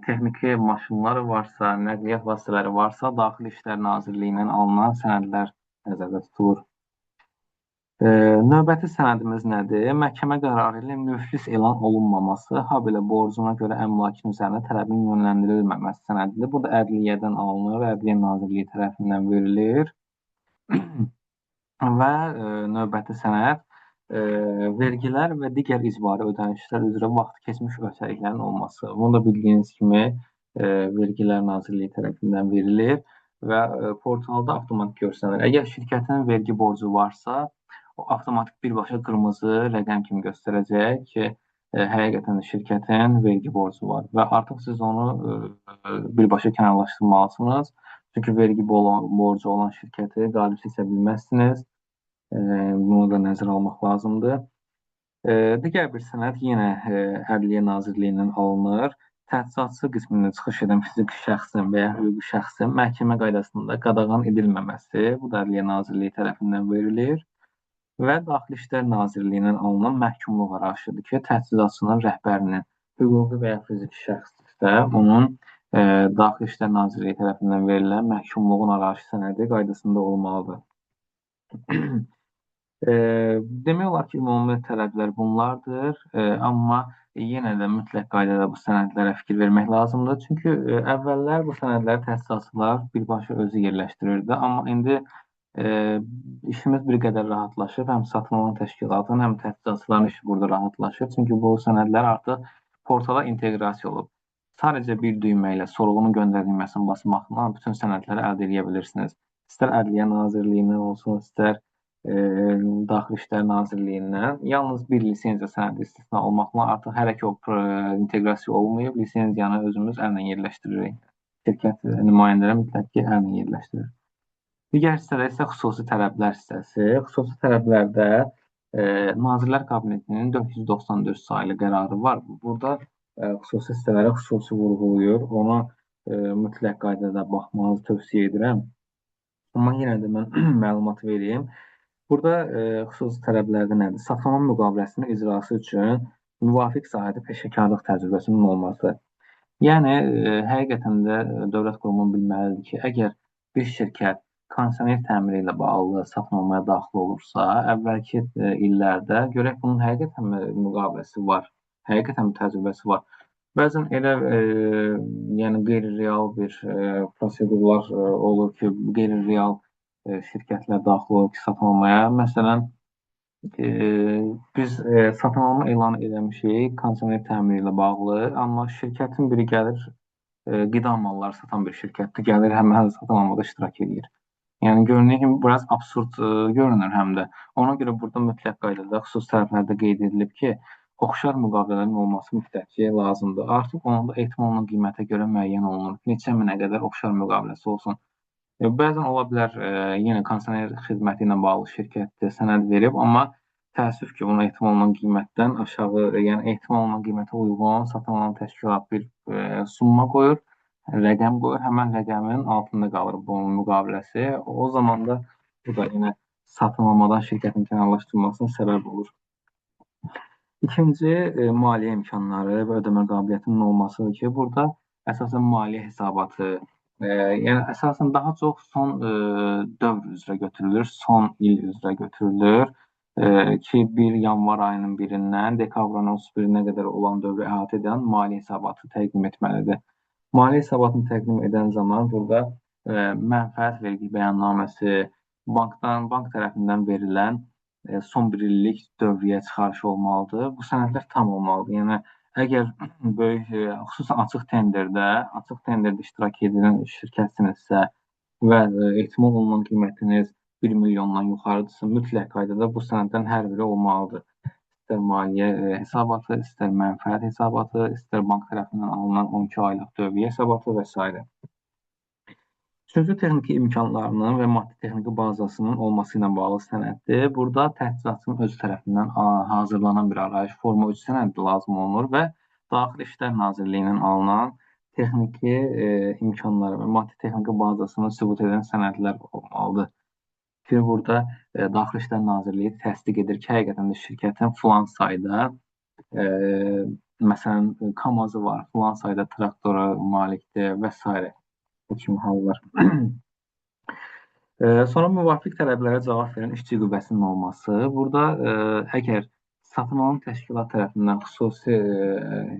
texniki maşınlar varsa, nəqliyyat vasitələri varsa, Daxili İşlər Nazirliyindən alınan sənədlər nəzərdə tutulur. Növbəti sənədimiz nədir? Məhkəmə qərarı ilə müflis elan olunmaması, habelə borcuna görə əmlakın üzərinə tələbin yönləndirilməməsi sənədidir. Bu da Ədliyyədən alınır, Ədliyyə Nazirliyi tərəfindən verilir. Və növbəti sənəd vergilər və digər icbari ödənişlər üzrə vaxt keçmiş ötəriliklərin olması. Bunu da bildiyiniz kimi Vergilər Nazirliyi tərəfindən verilir və portalda avtomatik göstərilir. Əgər şirkətin vergi borcu varsa, o avtomatik birbaşa qırmızı rəqəm kimi göstərəcək ki, həqiqətən də şirkətin vergi borcu var və artıq siz onu birbaşa kənarlaşdırmalısınız. Çünki vergi borcu olan şirkəti qalib seçə bilməzsiniz. Bunu da nəzərə almaq lazımdır. Digər bir sənəd yenə Ədliyyə Nazirliyindən alınır. Təchizatçı qismində çıxış edən fiziki şəxsin və ya hüquqi şəxsin məhkəmə qaydasında qadağan edilməməsi, bu da Ədliyyə Nazirliyi tərəfindən verilir. Və Daxili İşlər Nazirliyindən alınan məhkumluq arayışıdır ki, təchizatçının rəhbərinin hüquqi və ya fiziki şəxsdirsə, onun Daxili İşlər Nazirliyi tərəfindən verilən məhkumluğun arayışı sənədi qaydasında olmalıdır. Demək olar ki, ümumi tələblər bunlardır, amma yenə də mütləq qaydada bu sənədlərə fikir vermək lazımdır. Çünki əvvəllər bu sənədləri təchizatçılar birbaşa özü yerləşdirirdi, amma indi işimiz bir qədər rahatlaşır. Həm satın alan təşkilatın, həm təchizatçıların işi burada rahatlaşır. Çünki bu sənədlər artıq portala inteqrasiya olub. Sadəcə bir düymə ilə sorğunun göndərilməsini basmaqla bütün sənədləri əldə edə bilirsiniz. İstər Ədliyyə Nazirliyindən olsun, istər Daxili İşlər Nazirliyindən. Yalnız bir lisenziya sənədi istisna olmaqla artıq hər iki inteqrasiya olmayıb, lisenziyanı özümüz əllə yerləşdiririk. Şirkət nümayəndələri mütləq ki, əllə yerləşdirir. Digər hissədə isə xüsusi tələblər hissəsi. Xüsusi tələblərdə Nazirlər Kabinetinin 494 sayılı qərarı var. Burada xüsusi hissələrə xüsusi vurğulayır. Ona mütləq qaydada baxmanızı tövsiyə edirəm. Amma yenə də mən məlumat vereyim. Burada xüsusi tələblərdə nədir? Satın alma müqaviləsinin icrası üçün müvafiq sahədə peşəkarlıq təcrübəsinin olması. Yəni, həqiqətən də dövlət qurumu bilməlidir ki, əgər bir şirkət kondisioner təmiri ilə bağlı satın almaya daxil olursa, əvvəlki illərdə görək bunun həqiqətən müqaviləsi var, həqiqətən təcrübəsi var. Bəzən elə yəni qeyri-real bir prosedurlar olur ki, qeyri-real şirkətlər daxil olur ki, satın almaya. Məsələn, biz satın alma elan eləmişik kondisioner təmiri ilə bağlı, amma şirkətin biri gəlir, qida malları satan bir şirkətdir, gəlir həmin satın almada iştirak edir. Yəni görünür ki, biraz absurd görünür həm də. Ona görə burada mütləq qaydada xüsusi tərəflərdə qeyd edilib ki, oxşar müqavilələrin olması mütləq ki, lazımdır. Artıq onun da ehtimalının qiymətə görə müəyyən olunur. Neçə minə qədər oxşar müqaviləsi olsun. Bəzən ola bilər yenə kondisioner xidməti ilə bağlı şirkət sənəd verib, amma təəssüf ki, bunun ehtimal olunan qiymətdən aşağı, yəni ehtimal olunan qiymətə uyğun satın alan təşkilat bir summa qoyur, rəqəm qoyur, həmən rəqəmin altında qalır bunun müqaviləsi. O zaman da bu da yenə satın almadan şirkətin kənarlaşdırılmasına səbəb olur. İkinci, maliyyə imkanları və ödəmə qabiliyyətinin olmasıdır ki, burada əsasən maliyyə hesabatı, yəni əsasən daha çox son dövr üzrə götürülür, son il üzrə götürülür ki, 1 yanvar ayının 1-dən dekabrın 31-nə qədər olan dövrü əhatə edən maliyyə hesabatı təqdim etməlidir. Maliyyə hesabatını təqdim edən zaman burada mənfəət vergi bəyannaməsi, bank tərəfindən verilən son 1 illik dövriyyə çıxarışı olmalıdır. Bu sənədlər tam olmalıdır. Yəni əgər böyük, xüsusən açıq tenderdə iştirak edən şirkətsinizsə və ehtimal olunan qiymətiniz 1 milyondan yuxarıdırsa, mütləq qaydada bu sənədlərin hər biri olmalıdır. İstər maliyyə hesabatı, istər mənfəət hesabatı, istər bank tərəfindən alınan 12 aylıq dövriyyə hesabatı və s. Üçüncü texniki imkanlarının və maddi-texniki bazasının olması ilə bağlı sənəddir. Burada təchizatçının özü tərəfindən hazırlanan bir arayış forma 3 sənədi lazım olunur və Daxili İşlər Nazirliyindən alınan texniki imkanları və maddi-texniki bazasını sübut edən sənədlər olmalıdır. Ki, burada Daxili İşlər Nazirliyi təsdiq edir ki, həqiqətən də şirkətin filan sayda məsələn, KAMAZı var, filan sayda traktora malikdir və s. Bu kimi hallar. Sonra müvafiq tələblərə cavab verən işçi qüvvəsinin olması. Burada əgər satın alan təşkilat tərəfindən xüsusi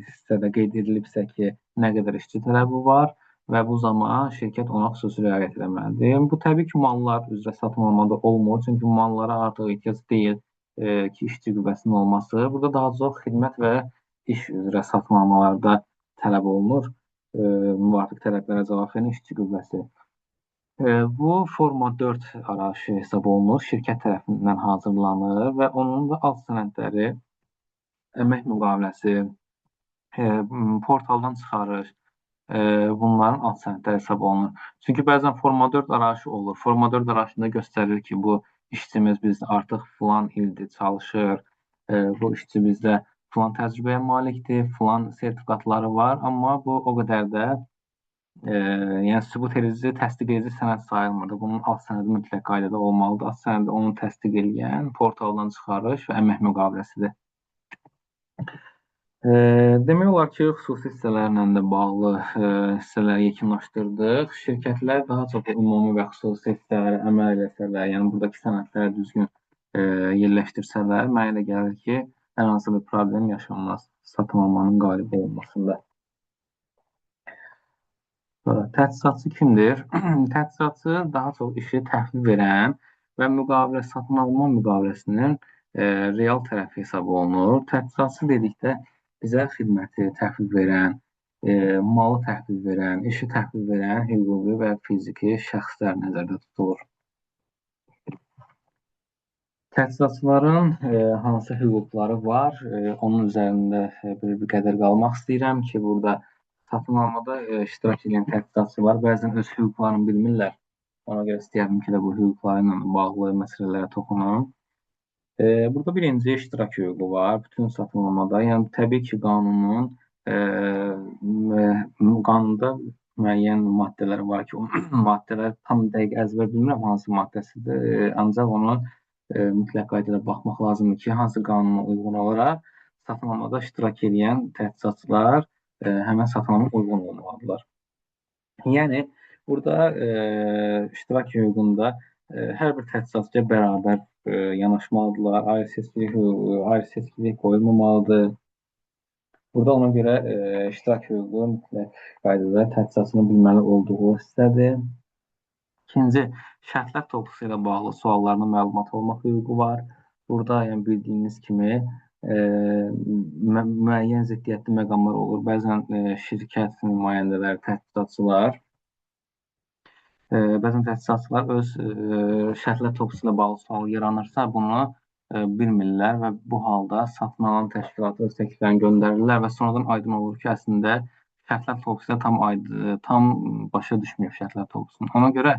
hissədə qeyd edilibsə ki, nə qədər işçi tələbi var və bu zaman şirkət ona xüsusi riayət etməlidir. Bu təbii ki, mallar üzrə satın almada olmur, çünki mallara artıq ehtiyac deyil ki, işçi qüvvəsinin olması. Burada daha çox xidmət və iş üzrə satın almalarda tələb olunur. Müvafiq tələblərə cavab verən işçi qüvvəsi. Bu forma 4 arayışı hesab olunur, şirkət tərəfindən hazırlanır və onun da alt sənədləri əmək müqaviləsi, portaldan çıxarış, bunların alt sənədləri hesab olunur. Çünki bəzən forma 4 arayışı olur. Forma 4 arayışında göstərilir ki, bu işçimiz bizdə artıq filan ildir çalışır, bu işçi bizdə filan təcrübəyə malikdir, filan sertifikatları var, amma bu o qədər də yəni sübut edici, təsdiq edici sənəd sayılmır. Bunun alt sənədi mütləq qaydada olmalıdır. Alt sənədi onu təsdiq edən portaldan çıxarış və əmək müqaviləsidir. Demək olar ki, xüsusi hissələrlə də bağlı hissələri yekunlaşdırdıq. Şirkətlər daha çox ümumi və xüsusi hissələri əməl eləsələr, yəni buradakı sənədləri düzgün yerləşdirsələr, mənə elə gəlir ki, hər hansı bir problem yaşanmaz satın almanın qalibi olmasında. Təchizatçı kimdir? Təchizatçı daha çox işi təhvil verən və satın alma müqaviləsinin real tərəfi hesab olunur. Təchizatçı dedikdə bizə xidməti təhvil verən, malı təhvil verən, işi təhvil verən hüquqi və fiziki şəxslər nəzərdə tutulur. Təchizatçıların hansı hüquqları var? Onun üzərində bir qədər qalmaq istəyirəm ki, burada satın almada iştirak edən təchizatçılar bəzən öz hüquqlarını bilmirlər. Ona görə istəyərdim ki, bu hüquqları ilə bağlı məsələlərə toxunum. Burada birinci iştirak hüququ var bütün satın almada. Yəni təbii ki, qanunda müəyyən maddələr var ki, o maddələr tam dəqiq əzbər bilmirəm hansı maddəsidir. Ancaq onu mütləq qaydada baxmaq lazımdır ki, hansı qanuna uyğun olaraq satın almada iştirak edən təchizatçılar həmən satın almaya uyğun olmalıdırlar. Yəni, burada iştirak hüququnda hər bir təchizatçıya bərabər yanaşmalıdırlar, ayrı seçkilik qoyulmamalıdır. Burada ona görə iştirak hüququ mütləq qaydada təchizatçının bilməli olduğu hissədir. İkinci, şərtlər toplusu ilə bağlı suallarına məlumat olmaq hüququ var. Burada yəni bildiyiniz kimi müəyyən ziddiyyətli məqamlar olur. Bəzən şirkət nümayəndələri, təchizatçılar öz şərtlər toplusu ilə bağlı sual yaranırsa, bunu bilmirlər və bu halda satın alan təşkilatı öz təkliflərini göndərirlər və sonradan aydın olur ki, əslində şərtlər toplusu tam başa düşməyib şərtlər toplusunu. Ona görə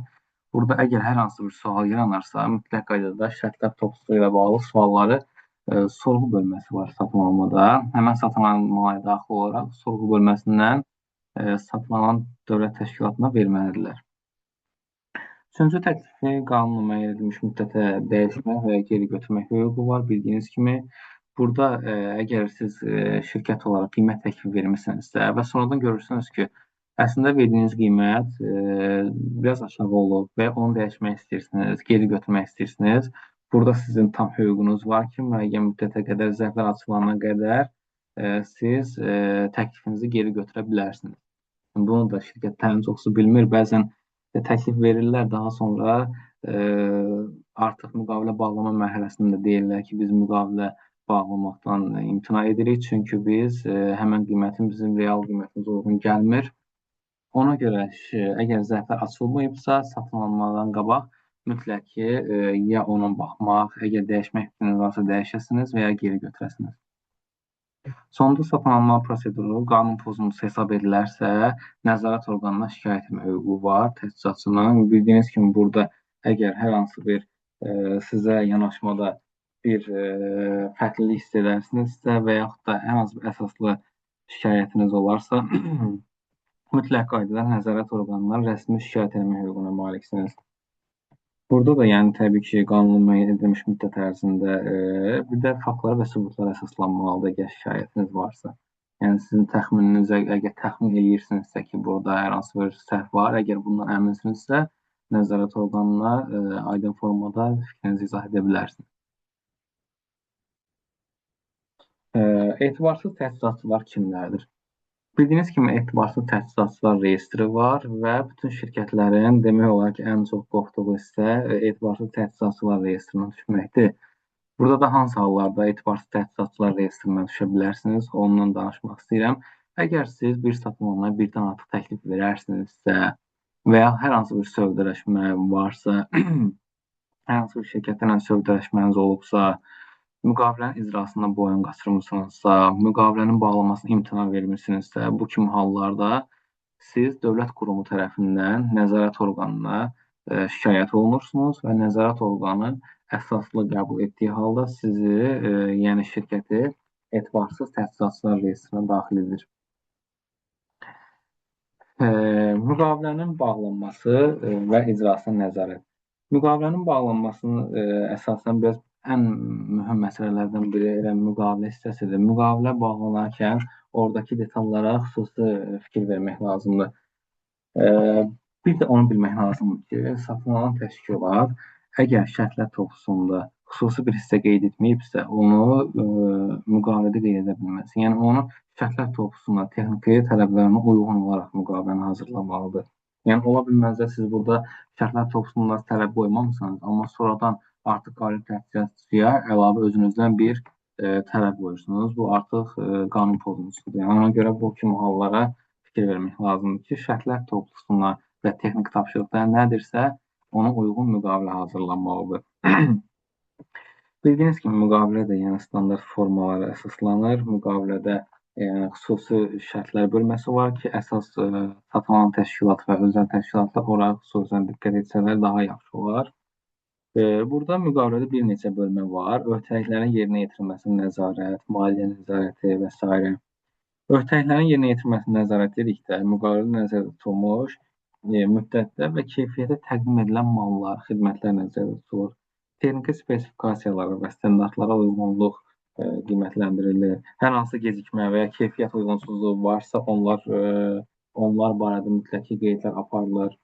burada əgər hər hansı bir sual yaranarsa, mütləq qaydada şərtlər toplusu ilə bağlı sualları sorğu bölməsi var satın almada. Həmən satın almaya daxil olaraq sorğu bölməsindən satın alan dövlət təşkilatına verməlidirlər. Üçüncü təklifi qanunla müəyyən edilmiş müddətə dəyişmək və geri götürmək hüququ var. Bildiyiniz kimi, burada əgər siz şirkət olaraq qiymət təklifi vermirsinizsə və sonradan görürsünüz ki, Əslində verdiyiniz qiymət biraz aşağı olub və onu dəyişmək istəyirsiniz, geri götürmək istəyirsiniz. Burada sizin tam hüququnuz var ki, müəyyən müddətə qədər, zərflər açılana qədər siz təklifinizi geri götürə bilərsiniz. Bunu da şirkətlərin çoxsu bilmir. Bəzən təklif verirlər, daha sonra artıq müqavilə bağlama mərhələsində deyirlər ki, biz müqavilə bağlamaqdan imtina edirik, çünki biz həmən qiymətin bizim real qiymətimizə uyğun gəlmir. Ona görə əgər zərflər açılmayıbsa, satın almadan qabaq mütləq ki, ya ona baxmaq, əgər dəyişmək fikriniz varsa dəyişəsiniz və ya geri götürəsiniz. Sonda satın alma proseduru qanun pozuntusu hesab edilərsə, nəzarət orqanına şikayət etmə hüququ var təchizatçının. Bildiyiniz kimi burada əgər hər hansı bir sizə yanaşmada bir fərqlilik hiss edərsinizsə və yaxud da hər hansı bir əsaslı şikayətiniz olarsa, mütləq qaydada nəzarət orqanına rəsmi şikayət etmə hüququna maliksiniz. Burada da yəni təbii ki, qanunun müəyyən edilmiş müddət ərzində bir də faktlara və sübutlara əsaslanmalıdır, əgər şikayətiniz varsa. Yəni sizin təxmininizə, əgər təxmin edirsinizsə ki, burada hər hansı bir səhv var, əgər bundan əminsinizsə, nəzarət orqanına aydın formada fikrinizi izah edə bilərsiniz. Etibarsız təchizatçılar kimlərdir? Bildiyiniz kimi etibarsız təchizatçılar reyestri var və bütün şirkətlərin demək olar ki, ən çox qorxduğu hissə etibarsız təchizatçılar reyestrindən düşməkdir. Burada da hansı hallarda etibarsız təchizatçılar reyestrindən düşə bilərsiniz, ondan danışmaq istəyirəm. Əgər siz bir satın almaya birdən artıq təklif verərsinizsə və ya hər hansı bir sövdələşmə varsa, hər hansı bir şirkətlə sövdələşməniz olubsa, müqavilənin icrasına boyun qaçırmısınızsa, müqavilənin bağlanmasına imtina vermirsinizsə, bu kimi hallarda siz dövlət qurumu tərəfindən nəzarət orqanına şikayət olunursunuz və nəzarət orqanı əsaslı qəbul etdiyi halda sizi, yəni şirkəti etibarsız təchizatçılar reyestrinə daxil edir. Müqavilənin bağlanması və icrasına nəzarət. Müqavilənin bağlanmasının əsasən biraz ən mühüm məsələlərdən biri elə müqavilə hissəsidir. Müqavilə bağlanarkən oradakı detallara xüsusi fikir vermək lazımdır. Bir də onu bilmək lazımdır ki, satın alan təşkilat əgər şərtlər topluluğunda xüsusi bir hissə qeyd etməyibsə, onu müqavilədə qeyd edə bilməz. Yəni onu şərtlər topluluğunda texniki tələblərinə uyğun olaraq müqaviləni hazırlamalıdır. Yəni ola bilməz də siz burada şərtlər topluluğunda tələb qoymamısınız, amma sonradan artıq qalib təchizatçıya əlavə özünüzdən bir tələb qoyursunuz. Bu artıq qanun pozuntusudur. Yəni ona görə bu kimi hallara fikir vermək lazımdır ki, şərtlər topluluğuna və texniki tapşırıqlar nədirsə, ona uyğun müqavilə hazırlanmalıdır. Bildiyiniz kimi müqavilə də yəni standart formalara əsaslanır. Müqavilədə xüsusi şərtlər bölməsi var ki, əsas satın alan təşkilat və özəl təşkilatlar ora xüsusən diqqət etsələr daha yaxşı olar. Burada müqavilədə bir neçə bölmə var. Öhdəliklərin yerinə yetirilməsi nəzarət, maliyyə nəzarəti və s. Öhdəliklərin yerinə yetirilməsi nəzarət dedikdə, müqavilədə nəzərdə tutulmuş müddətdə və keyfiyyətə təqdim edilən mallar, xidmətlər nəzərdə tutulur. Texniki spesifikasiyalara və standartlara uyğunluq qiymətləndirilir. Hər hansı gecikmə və ya keyfiyyət uyğunsuzluğu varsa, onlar barədə mütləq qeydlər aparılır.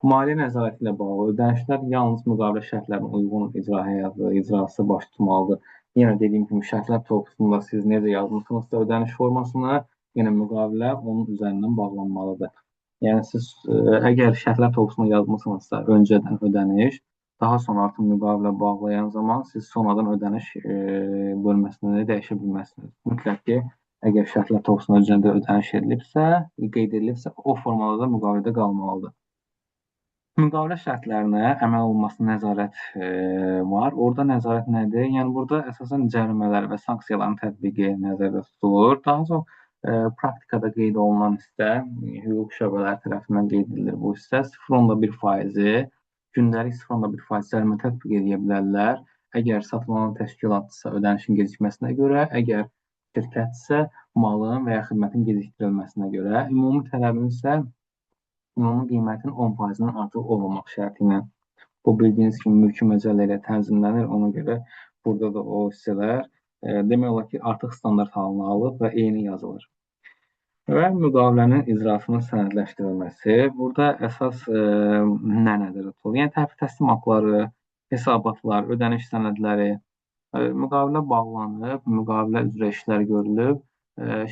Maliyyə nəzarəti ilə bağlı ödənişlər yalnız müqavilə şərtlərinə uyğun icrası baş tutmalıdır. Yenə dediyim kimi, şərtlər topluluğunda siz necə yazmısınızsa ödəniş formasını, yenə müqavilə onun üzərindən bağlanmalıdır. Yəni siz əgər şərtlər topluluğuna yazmısınızsa öncədən ödəniş, daha sonra artıq müqavilə bağlayan zaman siz sonradan ödəniş bölməsini dəyişə bilməzsiniz. Mütləq ki, əgər şərtlər topluluğuna öncədən ödəniş edilibsə, qeyd edilibsə, o formada da müqavilədə qalmalıdır. Müqavilə şərtlərinə əməl olunması nəzarət var. Orada nəzarət nədir? Yəni burada əsasən cərimələr və sanksiyaların tətbiqi nəzərdə tutulur. Daha çox praktikada qeyd olunan hissə hüquq şöbələri tərəfindən qeyd edilir. Bu hissə 0,1%, gündəlik 0,1% cərimə tətbiq edə bilərlər. Əgər satın alan təşkilatdırsa ödənişin gecikməsinə görə, əgər şirkətdirsə malın və ya xidmətin gecikdirilməsinə görə, ümumi tələbin isə ümumi qiymətin 10%-dən artıq olmamaq şərti ilə. Bu bildiyiniz kimi mülki məcəllə ilə tənzimlənir. Ona görə burada da o hissələr demək olar ki, artıq standart halını alıb və eyni yazılır. və müqavilənin icrasının sənədləşdirilməsi. Burada əsas nə nəzərdə tutulur? Yəni təhvil təslim haqları, hesabatlar, ödəniş sənədləri, müqavilə bağlanıb, müqavilə üzrə işlər görülüb.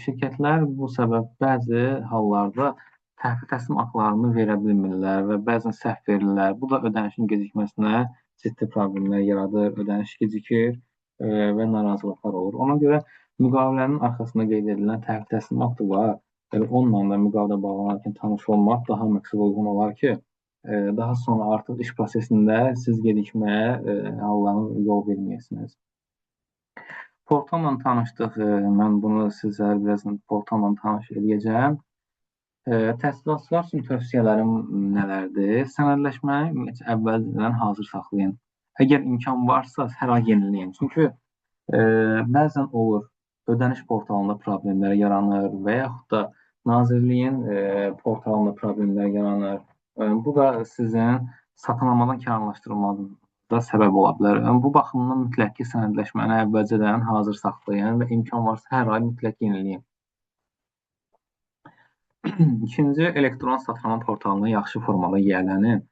Şirkətlər bu səbəb bəzi hallarda təhvil təslim haqlarını verə bilmirlər və bəzən səhv verirlər. Bu da ödənişin gecikməsinə ciddi problemlər yaradır, ödəniş gecikir və narazılıqlar olur. Ona görə müqavilənin arxasında qeyd edilən təhvil təslim aktı var. Onunla da müqavilə bağlanarkən tanış olmaq daha məqsədə uyğun olar ki, daha sonra artıq iş prosesində siz gecikməyə hallarına yol verməyəsiniz. Portalla tanışdıq. Mən bunu sizlərə birazdan portalla tanış edəcəm. Təşkilatçılar üçün tövsiyələrim nələrdir? Sənədləşməni ümumiyyətlə əvvəldən hazır saxlayın. Əgər imkan varsa, hər ay yeniləyin. Çünki bəzən olur, ödəniş portalında problemlər yaranır və yaxud da Nazirliyin portalında problemlər yaranır. Bu da sizin satın almadan kənarlaşdırılmanıza səbəb ola bilər. Bu baxımdan mütləq ki, sənədləşməni əvvəlcədən hazır saxlayın və imkan varsa hər ay mütləq yeniləyin. İkinci, elektron satın alma portalına yaxşı formada yiyələnin.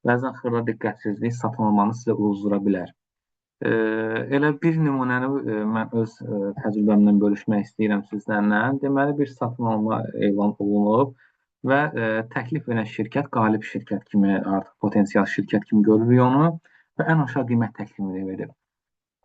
Bəzən xırda diqqətsizlik satın almanı sizə uzdura bilər. Elə bir nümunəni mən öz təcrübəmdən bölüşmək istəyirəm sizlərlə. Deməli, bir satın alma elan olunub və təklif edən şirkət qalib şirkət kimi, artıq potensial şirkət kimi görürük onu və ən aşağı qiymət təklifini verir.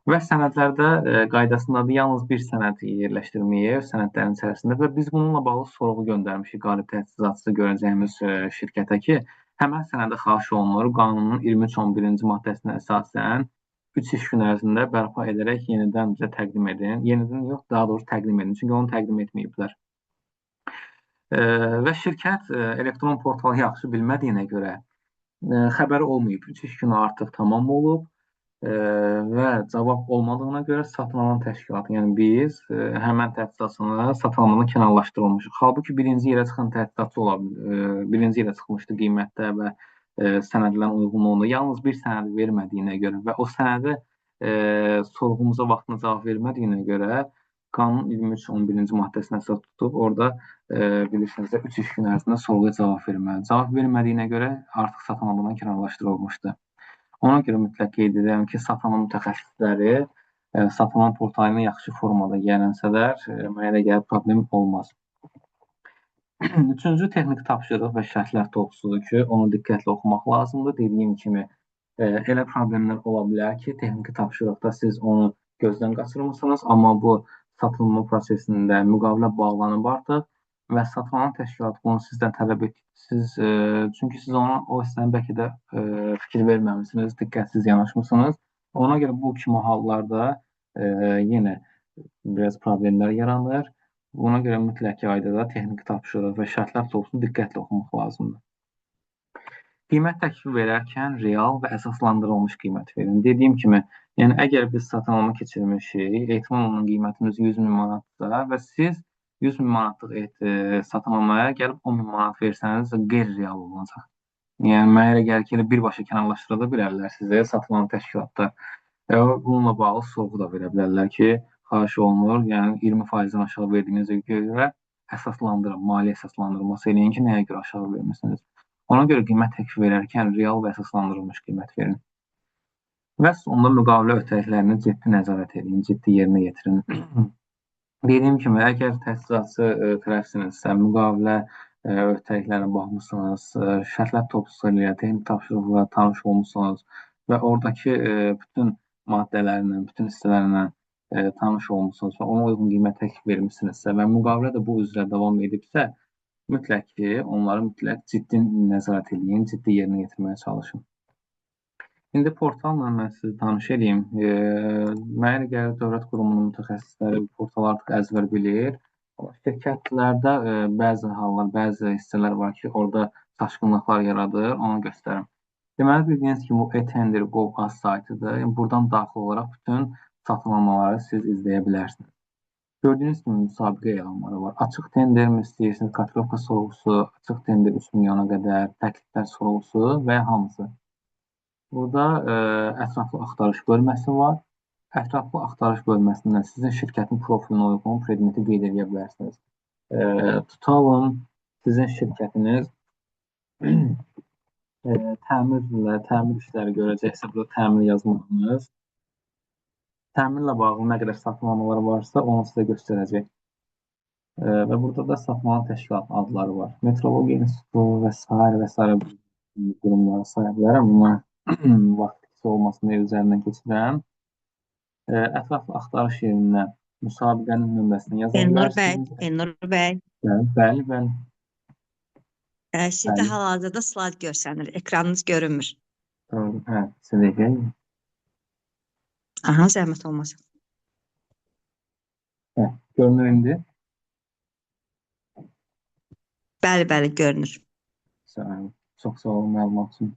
Və sənədlərdə qaydasındadır, yalnız bir sənəd yerləşdirməyə sənədlərin içərisində və biz bununla bağlı sorğu göndərmişik qalib təchizatçısı görəcəyimiz şirkətə ki, həmən sənədə xahiş olunur, qanunun 23.11-ci maddəsinə əsasən 3 iş gün ərzində bərpa edərək yenidən bizə təqdim edin. Yenidən yox, daha doğrusu təqdim edin. Çünki onu təqdim etməyiblər. Və şirkət elektron portalı yaxşı bilmədiyinə görə xəbəri olmayıb. 3 iş günü artıq tamam olub və cavab olmadığına görə satın alan təşkilatı, yəni biz həmən təchizatçını satın almadan kənarlaşdırılmışıq. Halbuki birinci yerə çıxan təchizatçı ola bilər. Birinci yerə çıxmışdı qiymətdə və sənədlərin uyğunluğunda. Yalnız bir sənəd vermədiyinə görə və o sənədə sorğumuza vaxtında cavab vermədiyinə görə qanun 23.11-ci maddəsinə əsas tutub orada bilirsiniz də 3 iş gün ərzində sorğuya cavab verməli. Cavab vermədiyinə görə artıq satın almadan kənarlaşdırılmışdı. Ona görə mütləq qeyd edirəm ki, satın alma mütəxəssisləri satın alma portalına yaxşı formada yiyələnsələr, mənə elə gəlir problem olmaz. Üçüncü, texniki tapşırıq və şərtlər toplusudur ki, onu diqqətlə oxumaq lazımdır. Dediyim kimi, elə problemlər ola bilər ki, texniki tapşırıqda siz onu gözdən qaçırmısınız, amma bu satılma prosesində müqavilə bağlanıb artıq və satın alan təşkilatı bunu sizdən tələb etdiniz. Çünki siz ona o hissəni bəlkə də fikir verməmisiniz, diqqətsiz yanaşmısınız. Ona görə bu kimi hallarda yenə biraz problemlər yaranır. Buna görə mütləq ki, aydada texniki tapşırıq və şərtlər toplusunu diqqətlə oxumaq lazımdır. Qiymət təklifi verərkən real və əsaslandırılmış qiymət verin. Dediyim kimi, yəni əgər biz satın alma keçirmişik, ehtimal olunan qiymətimiz 100.000 manatdır və siz 100.000 manatlıq satın almaya gəlib 10.000 manat versəniz qeyri-real olacaq. Yəni mənə elə gəlir ki, elə birbaşa kənarlaşdıra da bilərlər sizə satın alan təşkilatda. Bununla bağlı sorğu da verə bilərlər ki, xahiş olunur, yəni 20%-dən aşağı verdiyinizə görə əsaslandırın, maliyyə əsaslandırması eləyin ki, nəyə görə aşağı vermisiniz. Ona görə qiymət təklifi verərkən real və əsaslandırılmış qiymət verin. Və sonda müqavilə öhdəliklərini ciddi nəzarət edin, ciddi yerinə yetirin. Dediyim kimi, əgər təchizatçı tərəfsinizsə, müqavilə öhdəliklərinə baxmısınız, şərtlər toplusu ilə, texniki tapşırıqla tanış olmusunuz və oradakı bütün maddələrlə, bütün hissələrlə tanış olmusunuz və ona uyğun qiymət təklif vermisinizsə və müqavilə də bu üzrə davam edibsə, mütləq ki, onları mütləq ciddi nəzarət edin, ciddi yerinə yetirməyə çalışın. İndi portalla mən sizi tanış edeyim. Mənə elə gəlir dövlət qurumunun mütəxəssisləri bu portalı artıq əzbər bilir. Şirkətlərdə bəzi hallar, bəzi hissələr var ki, orada çaşqınlıqlar yaradır, onu göstərim. Deməli, bildiyiniz kimi, bu e-tender Gov.az saytıdır. Yəni, buradan daxil olaraq bütün satın almaları siz izləyə bilərsiniz. Gördüyünüz kimi, müsabiqə elanları var. Açıq tender mi istəyirsiniz, kotirovka sorğusu, açıq tender 3 milyona qədər, təkliflər sorğusu və hamısı. Burada ətraflı axtarış bölməsi var. Ətraflı axtarış bölməsindən sizin şirkətin profilinə uyğun predmeti qeyd edə bilərsiniz. Tutalım sizin şirkətiniz təmir işləri görəcəksə, burada təmir yazmalısınız. Təmirlə bağlı nə qədər satın varsa, onu sizə göstərəcək. Və burada da satılan təşkilat adları var. Metrologiya İnstitutu və s. qurumları saya bilərəm. Amma vaxt olmasını üzərindən keçirəm. Ətraflı axtarış yerinə müsabiqənin nömrəsini yaza Elnur bəy, bilərsiniz. Elnur bəy, Bəli, bəli, sizdə bəli. hal-hazırda slayd görsənir, ekranınız görünmür. Doğru. Hə, sizə gəl. Aha, zəhmət olmasın. Hə, görünür indi. Bəli, bəli, görünür. Çox sağ olun məlumat üçün.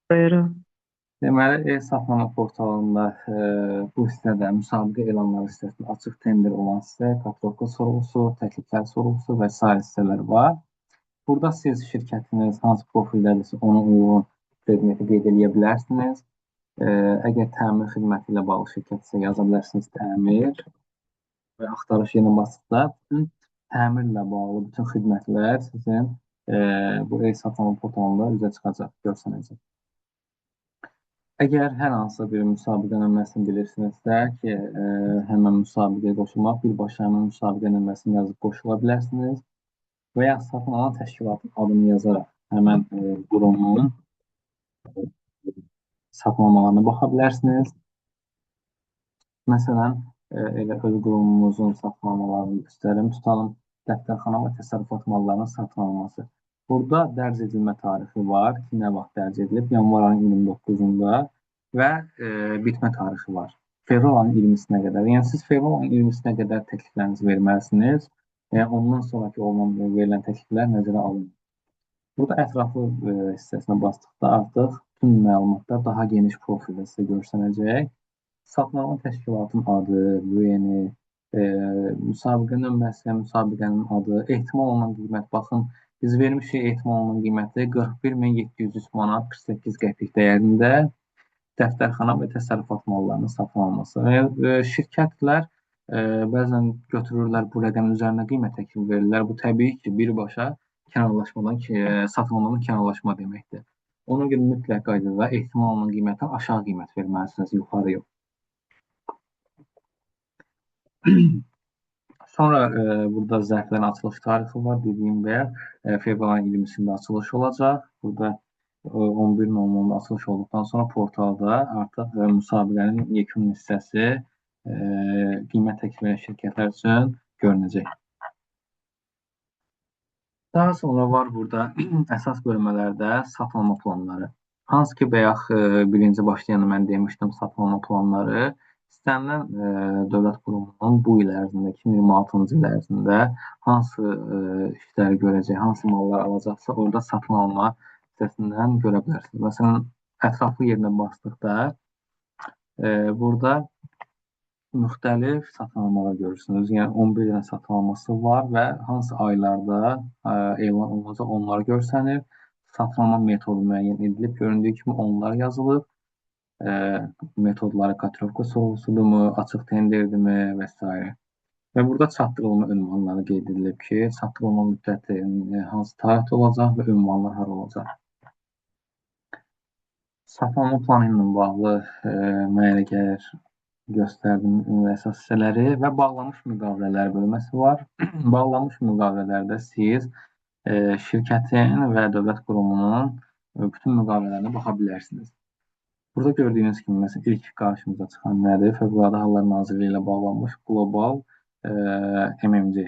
Buyurun. Deməli, e-satmama portalında bu hissədə müsabiqə elanları hissəsində açıq tender olan hissə, kataloq sorğusu, təkliflər sorğusu və sair hissələr var. Burada siz şirkətiniz hansı profildədirsə, ona uyğun predmeti qeyd edə bilərsiniz. Əgər təmir xidməti ilə bağlı şirkətsə yaza bilərsiniz təmir və axtarış yerinə basdıqda bütün təmirlə bağlı bütün xidmətlər sizin bu e-satmama portalında üzə çıxacaq, görsənəcək. Əgər hər hansı bir müsabiqə nömrəsini bilirsinizsə ki, həmən müsabiqəyə qoşulmaq, birbaşa həmən müsabiqə nömrəsini yazıb qoşula bilərsiniz və ya satın alan təşkilatın adını yazaraq həmən qurumun satın baxa bilərsiniz. Məsələn, elə öz qurumumuzun satın almalarını göstərim. Tutalım, dəftərxana və təsərrüfat mallarının satın alınması. Burada dərc edilmə tarixi var ki, nə vaxt dərc edilib? Yanvar ayının 29-da və bitmə tarixi var. Fevral ayının 20-sinə qədər. Yəni, siz fevral ayının 20-sinə qədər təkliflərinizi verməlisiniz. Ondan sonraki verilən təkliflər nəzərə alınır. Burada ətraflı hissəsinə basdıqda artıq bütün məlumatlar daha geniş profildə sizə görsənəcək. Satın alan təşkilatın adı, müəyyəni, müsabiqə nömrəsi, müsabiqənin adı, ehtimal olunan qiymət. Baxın, biz vermişik ehtimal olunan qiyməti 41.703 manat 48 qəpik dəyərində dəftərxana və təsərrüfat mallarının satın alması. Şirkətlər bəzən götürürlər bu rəqəmin üzərinə qiymət təklifi verirlər. Bu təbii ki, birbaşa kənarlaşmadan, satın almanın kənarlaşma deməkdir. Ona görə mütləq qaydada ehtimal olunan qiymətdən aşağı qiymət verməlisiniz, yuxarı yox. Sonra burada zərflərin açılış tarixi var. Dediyim və fevralın 20-sində açılış olacaq. Burada 11.00-da açılış olduqdan sonra portalda artıq müsabiqənin yekun hissəsi qiymət təklif edən şirkətlər üçün görünəcək. Daha sonra var burada əsas bölmələrdə satın alma planları. Hansı ki, bayaq birinci başlayanda mən demişdim, satın alma planları istənilən dövlət qurumunun bu il ərzində, 2026-cı il ərzində hansı işləri görəcək, hansı mallar alacaqsa, orada satın alma hissəsindən görə bilərsiniz. Məsələn, ətraflı yerinə basdıqda burada müxtəlif satın almalar görürsünüz. Yəni, 11 dənə satın alması var və hansı aylarda elan olunacaq, onları görsənir. Satın alma metodu müəyyən edilib, göründüyü kimi onlar yazılıb. Metodları kataloqka sorğusudurmu, açıq tenderdirmi və s. Və burada çatdırılma ünvanları qeyd edilib ki, çatdırılma müddəti hansı tarixdə olacaq və ünvanlar hara olacaq. Satın alma planı ilə bağlı mənə gəlir göstərdim əsas hissələri və bağlanmış müqavilələr bölməsi var. Bağlanmış müqavilələrdə siz şirkətin və dövlət qurumunun bütün müqavilələrinə baxa bilərsiniz. Burada gördüyünüz kimi, məsələn, ilk qarşımıza çıxan nədir? Fövqəladə Hallar Nazirliyi ilə bağlanmış qlobal MMC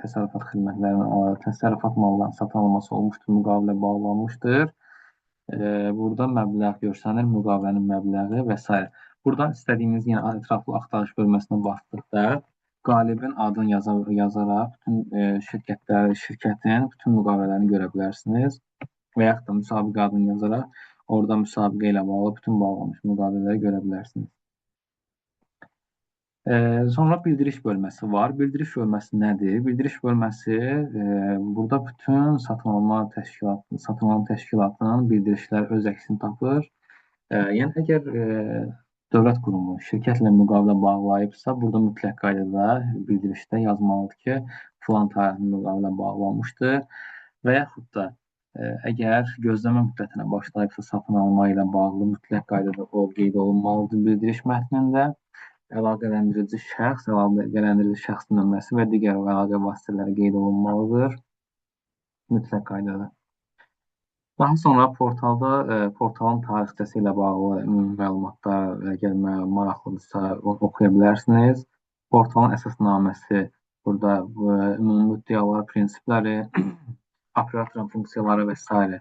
təsərrüfat xidmətlərinin, təsərrüfat mallarının satın alınması olmuşdur, müqavilə bağlanmışdır. Burada məbləğ görsənir, müqavilənin məbləği və s. Buradan istədiyiniz yenə ətraflı axtarış bölməsinə basdıqda qalibin adını yazaraq bütün şirkətin bütün müqavilələrini görə bilərsiniz və yaxud da müsabiqə adını yazaraq orada müsabiqə ilə bağlı bütün bağlanmış müqavilələri görə bilərsiniz. Sonra bildiriş bölməsi var. Bildiriş bölməsi nədir? Bildiriş bölməsi burada bütün satın alan təşkilatının bildirişləri öz əksini tapır. Yəni, əgər dövlət qurumu şirkətlə müqavilə bağlayıbsa, burada mütləq qaydada bildirişdə yazmalıdır ki, filan tarixli müqavilə bağlanmışdır və yaxud da əgər gözləmə müddətinə başlayıbsa satın alma ilə bağlı mütləq qaydada o qeyd olunmalıdır bildiriş mətnində. Əlaqələndirici şəxs nömrəsi və digər əlaqə vasitələri qeyd olunmalıdır mütləq qaydada. Daha sonra portalın tarixçəsi ilə bağlı ümumi məlumatlar, əgər maraqlıdırsa oxuya bilərsiniz. Portalın əsasnaməsi, burada ümumi müddəalar, prinsipləri, operatorun funksiyaları və s.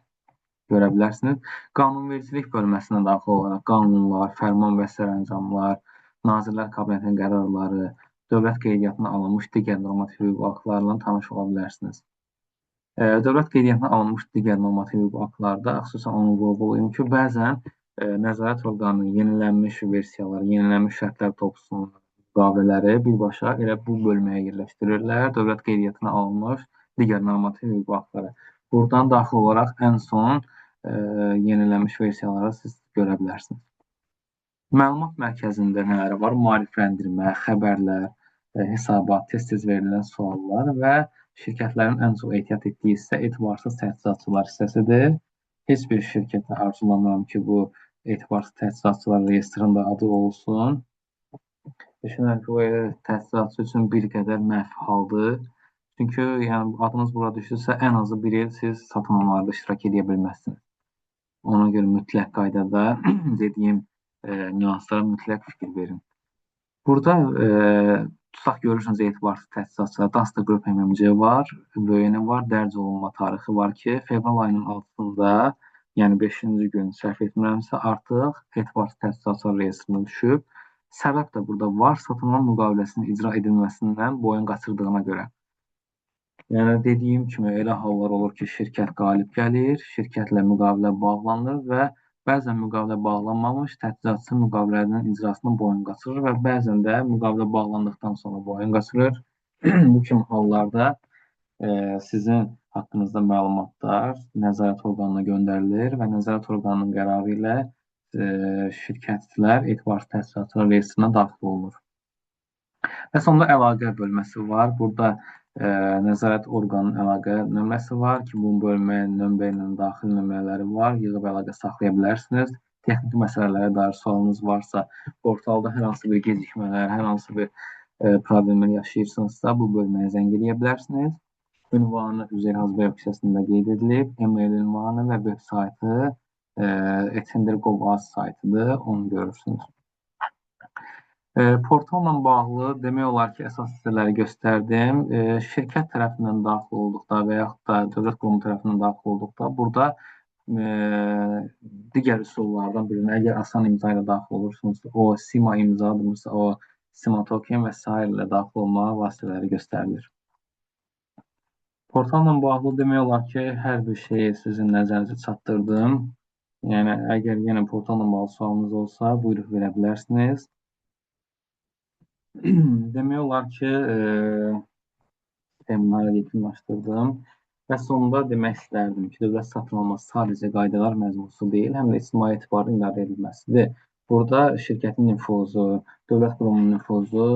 görə bilərsiniz. Qanunvericilik bölməsinə daxil olaraq qanunlar, fərman və sərəncamlar, Nazirlər Kabinetinin qərarları, dövlət qeydiyyatına alınmış digər normativ hüquqi aktlarla tanış ola bilərsiniz. Dövlət qeydiyyatına alınmış digər normativ hüquqi aktlarda xüsusən onu vurğulayım ki, bəzən nəzarət orqanının yenilənmiş versiyaları, yenilənmiş şərtlər toplusunun müqavilələri birbaşa elə bu bölməyə yerləşdirirlər. Dövlət qeydiyyatına alınmış digər normativ hüquqi aktları. Buradan daxil olaraq ən son yenilənmiş versiyaları siz görə bilərsiniz. Məlumat mərkəzində nələr var? Maarifləndirmə, xəbərlər, hesabat, tez-tez verilən suallar və şirkətlərin ən çox ehtiyat etdiyi hissə etibarsız təchizatçılar hissəsidir. Heç bir şirkətə arzulamıram ki, bu etibarsız təchizatçılar reyestrində adı olsun. Düşünürəm ki, o təchizatçı üçün bir qədər mənfi haldır. Çünki yəni, adınız bura düşürsə, ən azı bir il siz satın almalarda iştirak edə bilməzsiniz. Ona görə mütləq qaydada dediyim nüanslara mütləq fikir verin. Burada tutaq görürsünüz etibarsız təchizatçılar Dasta Group MMC var, böyüyəni var, dərc olunma tarixi var ki, fevral ayının 6-da, yəni 5-ci gün səhv etmirəmsə, artıq etibarsız təchizatçılar reyestrinə düşüb. Səbəb də burada var, satın alma müqaviləsinin icra edilməsindən boyun qaçırdığına görə. Yəni dediyim kimi elə hallar olur ki, şirkət qalib gəlir, şirkətlə müqavilə bağlanır və bəzən müqavilə bağlanmamış, təchizatçı müqavilənin icrasına boyun qaçırır və bəzən də müqavilə bağlandıqdan sonra boyun qaçırır. Bu kimi hallarda sizin haqqınızda məlumatlar nəzarət orqanına göndərilir və nəzarət orqanının qərarı ilə şirkətlər etibarsız təchizatçılar reyestrinə daxil olunur. Və sonda əlaqə bölməsi var. Burada nəzarət orqanının əlaqə nömrəsi var ki, bu bölməyə nömrə ilə daxil nömrələri var. Yığıb əlaqə saxlaya bilərsiniz. Texniki məsələlərə dair sualınız varsa, portalda hər hansı bir gecikmələr, hər hansı bir problemlər yaşayırsınızsa, bu bölməyə zəng edə bilərsiniz. Ünvanı Üzeyir Hacıbəyev küçəsində qeyd edilib. E-mail ünvanı və web saytı Etender.gov.az saytıdır. Onu görürsünüz. Portalla bağlı demək olar ki, əsas hissələri göstərdim. Şirkət tərəfindən daxil olduqda və yaxud da dövlət qurumu tərəfindən daxil olduqda burada digər üsullardan birini, əgər asan imza ilə daxil olursunuzsa, o SIMA imzadırsa, o SIMA token və s. ilə daxil olma vasitələri göstərilir. Portalla bağlı demək olar ki, hər bir şeyi sizin nəzərinizə çatdırdım. Yəni, əgər yenə portalla bağlı sualınız olsa, buyruq verə bilərsiniz. Demək olar ki, seminarı yekunlaşdırdım və sonunda demək istərdim ki, dövlət satın alması sadəcə qaydalar məzmunlusu deyil, həm də ictimai etibarın idarə edilməsidir. Burada şirkətin nüfuzu, dövlət qurumunun nüfuzu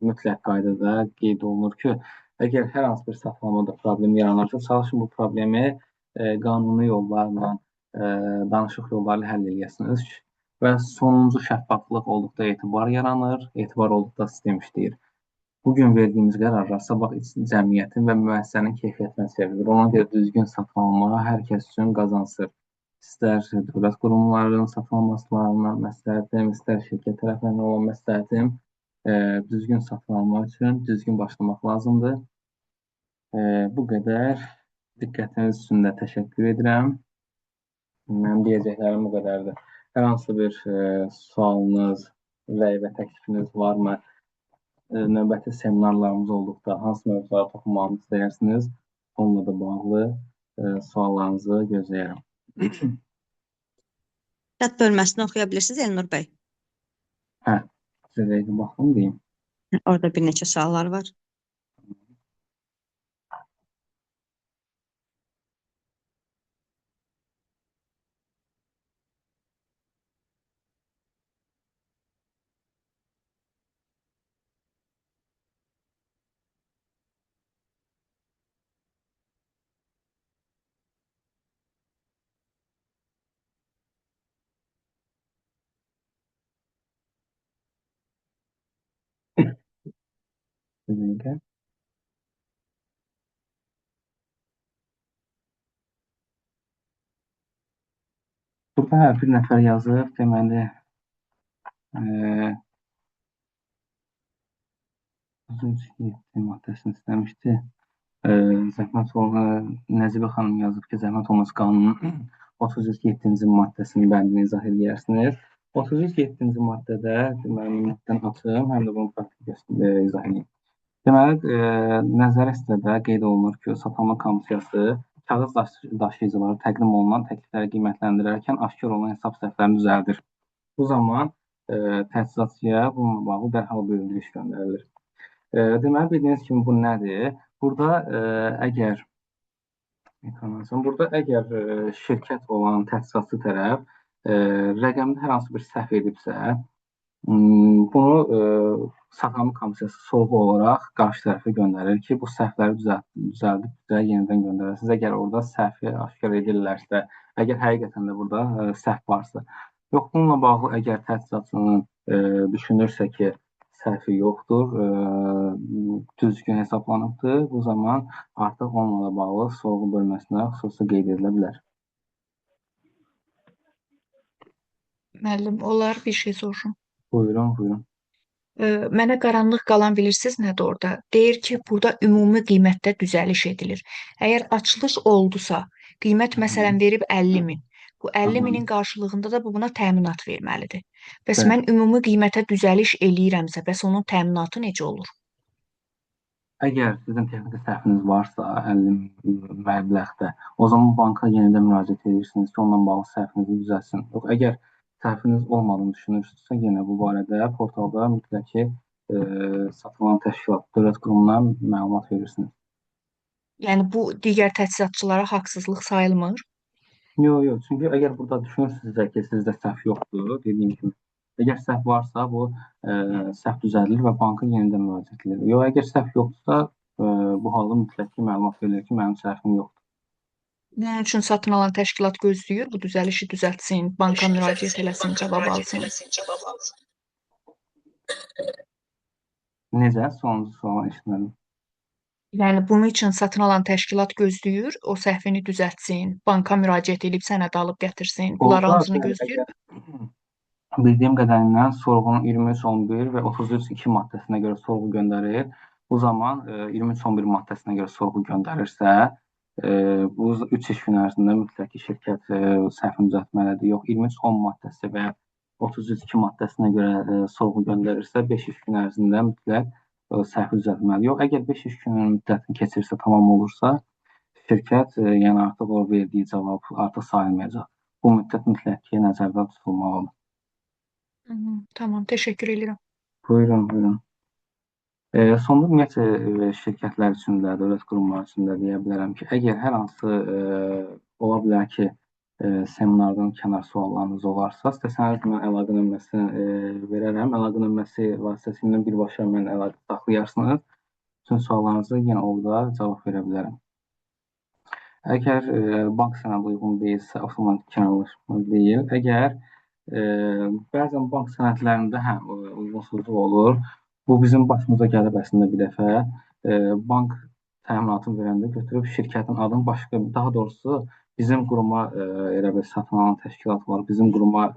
mütləq qaydada qeyd olunur ki, əgər hər hansı bir satın almada problem yaranırsa, çalışın bu problemi qanuni yollarla, danışıq yollarla həll edəsiniz. Və sonuncu şəffaflıq olduqda etibar yaranır, etibar olduqda sistem işləyir. Bugün verdiyimiz qərarlar sabah cəmiyyətin və müəssisənin keyfiyyətinə çevrilir. Ona görə düzgün satın alma hər kəs üçün qazancdır. İstər dövlət qurumlarının satın almasına məsləhətim, istər şirkət tərəfindən olan məsləhətim, düzgün satın alma üçün düzgün başlamaq lazımdır. Bu qədər. Diqqətiniz üçün də təşəkkür edirəm. Mənim deyəcəklərim bu qədərdir. Hər hansı bir sualınız, rəy və təklifiniz varmı? Növbəti seminarlarımız olduqda hansı mövzulara toxunmağımı istəyirsiniz? Onunla da bağlı suallarınızı gözləyərəm. Chat bölməsini oxuya bilirsiniz Elnur bəy? Hə, sizə baxım deyim. Orada bir neçə suallar var. Bir dəqiqə. Burada hər bir nəfər yazıb, deməli, 37 maddəsini istəmişdi. Zəhmət olmasa Nəcibə xanım yazıb ki, zəhmət olmasa qanunun 37-ci maddəsinin bəndini izah edərsiniz. 37-ci maddədə deməli minnətdən açım, həm də bunu praktik izah edeyim. Deməli, nəzərə istədə qeyd olunur ki, satılma komissiyası kağız daşıyıcıları təqdim olunan təklifləri qiymətləndirərkən aşkar olan hesab səhvlərini düzəldir. Bu zaman təchizatçıya bununla bağlı dərhal bildiriş göndərilir. Deməli, bildiyiniz kimi bu nədir? Burada əgər şirkət olan təchizatçı tərəf rəqəmdə hər hansı bir səhv edibsə, bunu satılma komissiyası sorğu olaraq qarşı tərəfə göndərir ki, bu səhvləri düzəldib yenidən göndərəsiniz. Əgər orada səhvi aşkar edirlərsə, əgər həqiqətən də burada səhv varsa. Yox, bununla bağlı əgər təchizatçının düşünürsə ki, səhvi yoxdur, düzgün hesablanıbdır, bu zaman artıq onunla bağlı sorğu bölməsinə xüsusi qeyd edilə bilər. Müəllim, olar bir şey soruşum. Buyurun. Mənə qaranlıq qalan bilirsiniz nədir orada? Deyir ki, burada ümumi qiymətdə düzəliş edilir. Əgər açılış oldusa, qiymət məsələn verib 50 min. Bu 50 minin qarşılığında da buna təminat verməlidir. Bəs mən ümumi qiymətə düzəliş eləyirəmsə, bəs onun təminatı necə olur? Əgər sizin texniki səhviniz varsa 50 məbləğdə, o zaman banka yenidən müraciət edirsiniz ki, onunla bağlı səhvinizi düzəlsin. Yox, əgər səhviniz olmadığını düşünürsünüzsə, yenə bu barədə portalda mütləq ki, satılan təşkilat, dövlət qurumuna məlumat verirsiniz. Yəni bu digər təchizatçılara haqsızlıq sayılmır? Yox, çünki əgər burada düşünürsünüzsə ki, sizdə səhv yoxdur, dediyim kimi, əgər səhv varsa, bu səhv düzədilir və banka yenidən müraciət edilir. Yox, əgər səhv yoxdursa, bu halda mütləq ki, məlumat verilir ki, mənim səhvim yoxdur. Bunun üçün satın alan təşkilat gözləyir, bu düzəlişi düzəltsin, banka müraciət eləsin, cavab alsın. Necə? Sonuncu sualı eşitmədim. Yəni bunun üçün satın alan təşkilat gözləyir, o səhvini düzəltsin, banka müraciət edib sənəd alıb gətirsin. Bunlar hamısını gözləyir. Bildiyim qədərindən sorğunun 23.11 və 33.2 maddəsinə görə sorğu göndərir. Bu zaman 23.11 maddəsinə görə sorğu göndərirsə, bu 3 iş gün ərzində mütləq ki, şirkət səhvini düzəltməlidir. Yox, 23.10 maddəsi və 33.2 maddəsinə görə sorğu göndərirsə, 5 iş gün ərzində mütləq səhvi düzəltməlidir. Yox, əgər 5 iş günün müddətini keçirsə, tamam olursa, şirkət yəni artıq o verdiyi cavab artıq sayılmayacaq. Bu müddət mütləq ki, nəzərdə tutulmalıdır. Tamam, təşəkkür edirəm. Buyurun. Sonda ümumiyyətlə şirkətlər üçün də, dövlət qurumları üçün də deyə bilərəm ki, əgər hər hansı ola bilər ki, seminardan kənar suallarınız olarsa, istəsəniz mən əlaqə nömrəsini verərəm. Əlaqə nömrəsi vasitəsilə birbaşa mən əlaqə saxlayarsınız. Bütün suallarınızı yenə orada cavab verə bilərəm. Əgər bank sənədi uyğun deyilsə, avtomatik kənarlaşma deyil. Əgər bəzən bank sənədlərində uyğunsuzluq olur. Bu bizim başımıza gəlib əslində bir dəfə. Bank təminatını verəndə götürüb şirkətin adını başqa, daha doğrusu bizim quruma elə bir satın alan təşkilat var, bizim quruma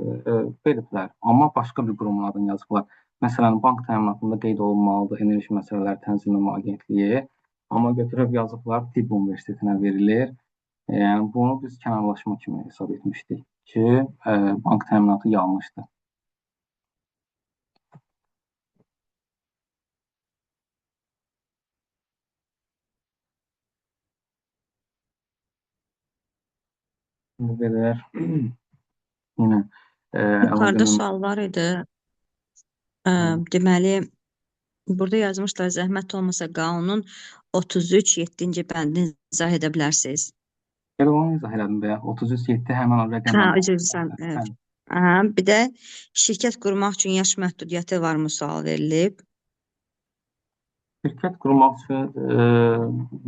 veriblər. Amma başqa bir qurumun adını yazıblar. Məsələn, bank təminatında qeyd olunmalıdır Enerji Məsələləri Tənzimləmə Agentliyi. Amma götürüb yazıblar Tibb Universitetinə verilir. Yəni, bunu biz kənarlaşma kimi hesab etmişdik ki, bank təminatı yanlışdır. Bu qədər. Yenə Yuxarıda sual var idi. Deməli, burada yazmışlar, zəhmət olmasa qanunun 33.7-ci bəndini izah edə bilərsiniz. Elə onu izah elədim və 33.7 həmən o rəqəmlə. Üzr istəyirəm, evet. Bir də şirkət qurmaq üçün yaş məhdudiyyəti varmı sual verilib. Şirkət qurmaq üçün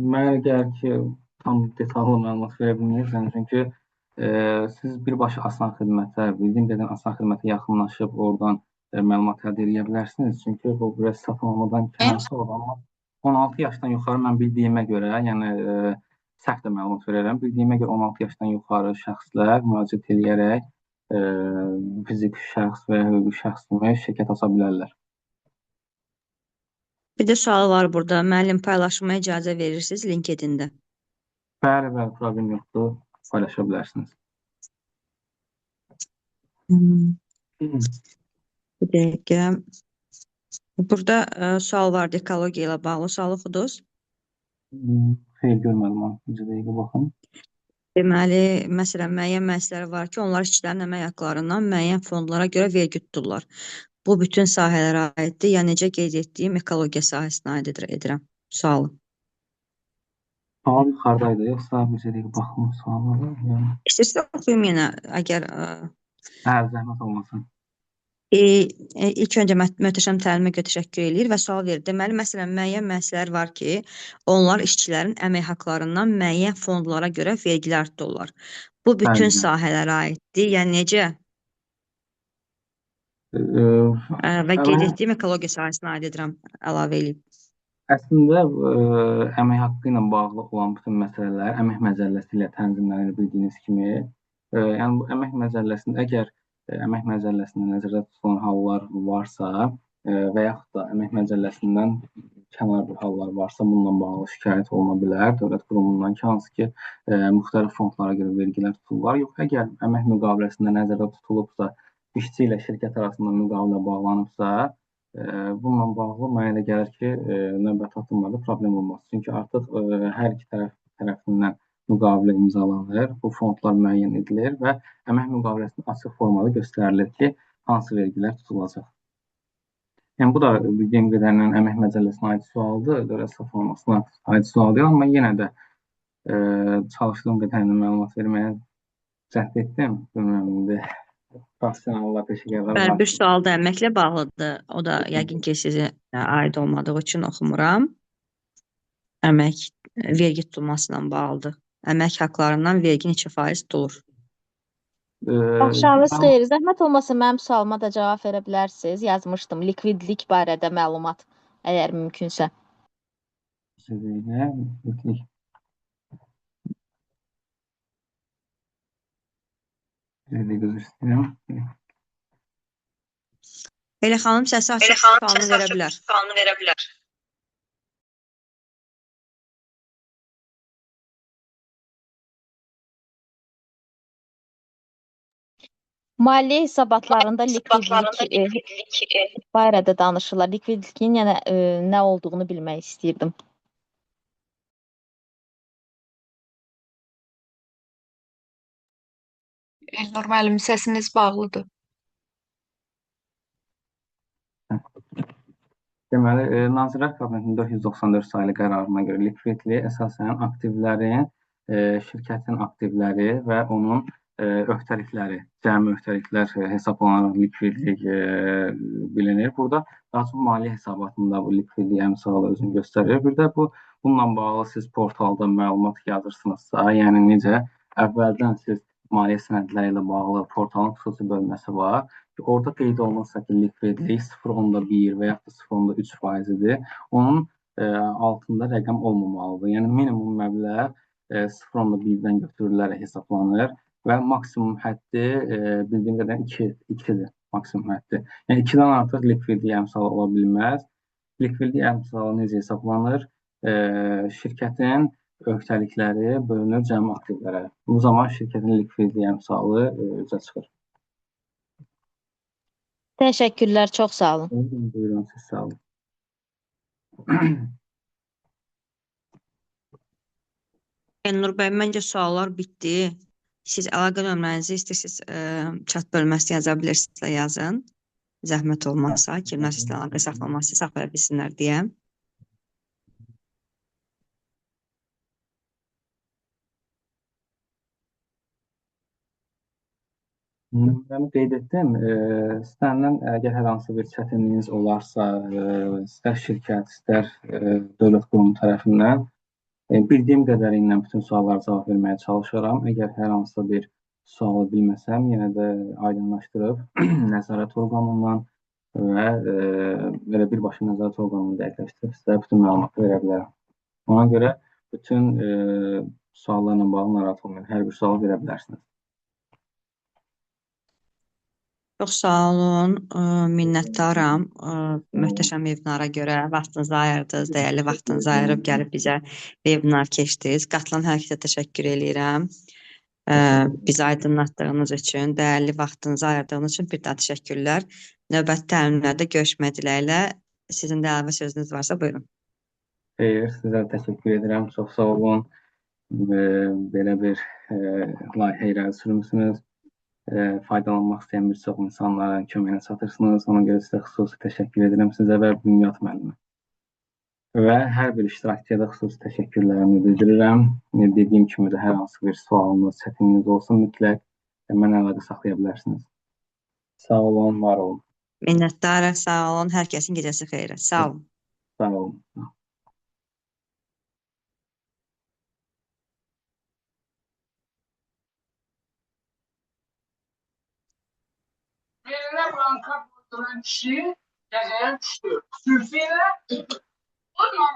mənə gəlir ki, tam detallı məlumat verə bilmirsiniz. Çünki siz birbaşa Asan Xidmətə, bildiyim qədər Asan Xidmətə yaxınlaşıb oradan məlumat əldə edə bilərsiniz. Çünki bu biraz satın almadan kənarda olur. Amma 16 yaşdan yuxarı mən bildiyimə görə, yəni səhv də məlumat verərəm. Bildiyimə görə 16 yaşdan yuxarı şəxslər müraciət edərək fiziki şəxs və ya hüquqi şəxs kimi şirkət aça bilərlər. Bir də sual var burada. Müəllim, paylaşmaya icazə verirsiniz LinkedIn-də. Bəli, problem yoxdur. Paylaşa bilərsiniz. Bir dəqiqə. Burada sual var ekologiya ilə bağlı. Sual oxudunuz. Xeyr, görmədim onu. Bir dəqiqə baxın. Deməli, məsələn, müəyyən müəssisələr var ki, onlar işçilərin əmək haqlarından müəyyən fondlara görə vergi tuturlar. Bu bütün sahələrə aiddir. Yəni, necə qeyd etdiyim ekologiya sahəsinə aid edirəm. Sualı. Sual yuxarıdaydı, yoxsa bir dəqiqə baxın suallara. Yəni. İstəyirsə oxuyum yenə, əgər... Zəhmət olmasın. İlk öncə möhtəşəm təlimə görə təşəkkür edir və sual verir. Deməli, məsələn, müəyyən müəssisələr var ki, onlar işçilərin əmək haqlarından müəyyən fondlara görə vergilər tuturlar. Bu bütün sahələrə aiddir. Yəni, necə? Və qeyd etdiyim ekologiya sahəsinə aid edirəm, əlavə edib. Əslində, əmək haqqı ilə bağlı olan bütün məsələlər əmək məcəlləsi ilə tənzimlənir bildiyiniz kimi. Yəni, bu əmək məcəlləsində əgər əmək məcəlləsində nəzərdə tutulan hallar varsa və yaxud da əmək məcəlləsindən kənar bir hallar varsa, bununla bağlı şikayət oluna bilər dövlət qurumundan ki, hansı ki, müxtəlif fondlara görə vergilər tutulurlar. Yox, əgər əmək müqaviləsində nəzərdə tutulubsa, işçi ilə şirkət arasında müqavilə bağlanıbsa, bununla bağlı mənə elə gəlir ki, növbəti addımlarda problem olmaz. Çünki artıq hər iki tərəfindən müqavilə imzalanır, bu fondlar müəyyən edilir və əmək müqaviləsinin açıq formada göstərilir ki, hansı vergilər tutulacaq. Yəni, bu da bildiyim qədərilə əmək məcəlləsinə aid sualdır, dövlət formasına aid sual deyil, amma yenə də çalışdığım qədərilə məlumat verməyə cəhd etdim. Bilmirəm, professionallar, peşəkarlar. Bəli, bir sual da əməklə bağlıdır. O da yəqin ki, sizə aid olmadığı üçün oxumuram. Əmək vergi tutulmasıyla bağlıdır. Əmək haqlarından vergi neçə faiz tutulur? Axşamınız xeyir. Zəhmət olmasa mənim sualıma da cavab verə bilərsiniz. Yazmışdım likvidlik barədə məlumat, əgər mümkünsə. Elə xanım səsi açıq sualını verə bilər. Maliyyə hesabatlarında likvidlik barədə danışırlar. Likvidlikin yəni nə olduğunu bilmək istəyirdim. Elnur müəllim, səsiniz bağlıdır. Deməli, Nazirlər Kabinetinin 494 saylı qərarına görə likvidlik əsasən aktivlərin, şirkətin aktivləri və onun öhdəlikləri, cəmi öhdəliklər hesablanaraq likvidlik bilinir. Burada daha çox maliyyə hesabatında bu likvidlik əmsalı özünü göstərir. Bir də bununla bağlı siz portalda məlumat yazırsınızsa, yəni necə əvvəldən siz maliyyə sənədləri ilə bağlı portalın xüsusi bölməsi var. Orada qeyd olunursa ki, likvidlik 0,1 və yaxud da 0,3%-dir. Onun altında rəqəm olmamalıdır. Yəni minimum məbləğ 0,1-dən götürülərək hesablanır və maksimum həddi bildiyim qədər 2-dir maksimum həddi. Yəni 2-dən artıq likvidlik əmsalı ola bilməz. Likvidlik əmsalı necə hesablanır? Şirkətin öhdəlikləri bölünür cəmi aktivlərə. Bu zaman şirkətin likvidlik əmsalı üzə çıxır. Təşəkkürlər, çox sağ olun. Buyurun, siz sağ olun. Elnur bəy, məncə suallar bitdi. Siz əlaqə nömrənizi istəyirsiniz chat bölməsinə yaza bilirsinizsə yazın. Zəhmət olmazsa, kimlər sizlə əlaqə saxlaması saxlaya bilsinlər deyə. Nömrəmi qeyd etdim. Sizdən əgər hər hansı bir çətinliyiniz olarsa, istər şirkət, istər dövlət qurumu tərəfindən bildiyim qədərilə bütün suallara cavab verməyə çalışıram. Əgər hər hansısa bir sualı bilməsəm, yenə də aydınlaşdırıb nəzarət orqanından və belə birbaşa nəzarət orqanını dəqiqləşdirib sizə bütün məlumatı verə bilərəm. Ona görə bütün suallarla bağlı narahat olmayın. Hər bir sualı verə bilərsiniz. Çox sağ olun, minnətdaram möhtəşəm webinara görə. Vaxtınızı ayırdınız, dəyərli vaxtınızı ayırıb gəlib bizə webinar keçdiniz. Qatılan hər kəsə təşəkkür eləyirəm. Bizi aydınlatdığınız üçün, dəyərli vaxtınızı ayırdığınız üçün bir daha təşəkkürlər. Növbəti təlimlərdə görüşmək diləyilə. Sizin də əlavə sözünüz varsa, buyurun. Xeyr, sizə təşəkkür edirəm. Çox sağ olun. Belə bir layihə irəli sürmüsünüz. Faydalanmaq istəyən bir çox insanların köməyinə çatırsınız. Ona görə sizə xüsusi təşəkkür edirəm sizə və Bünyat müəllimə. Və hər bir iştirakçıya da xüsusi təşəkkürlərimi bildirirəm. Dediyim kimi də hər hansı bir sualınız, çətinliyiniz olsa mütləq mənə əlaqə saxlaya bilərsiniz. Sağ olun, var olun. Minnətdarıq, sağ olun. Hər kəsin gecəsi xeyir. Sağ olun. Sağ olun. Belinə banka bastıran kişi gecəyə düşdü. Sürfü ilə o banka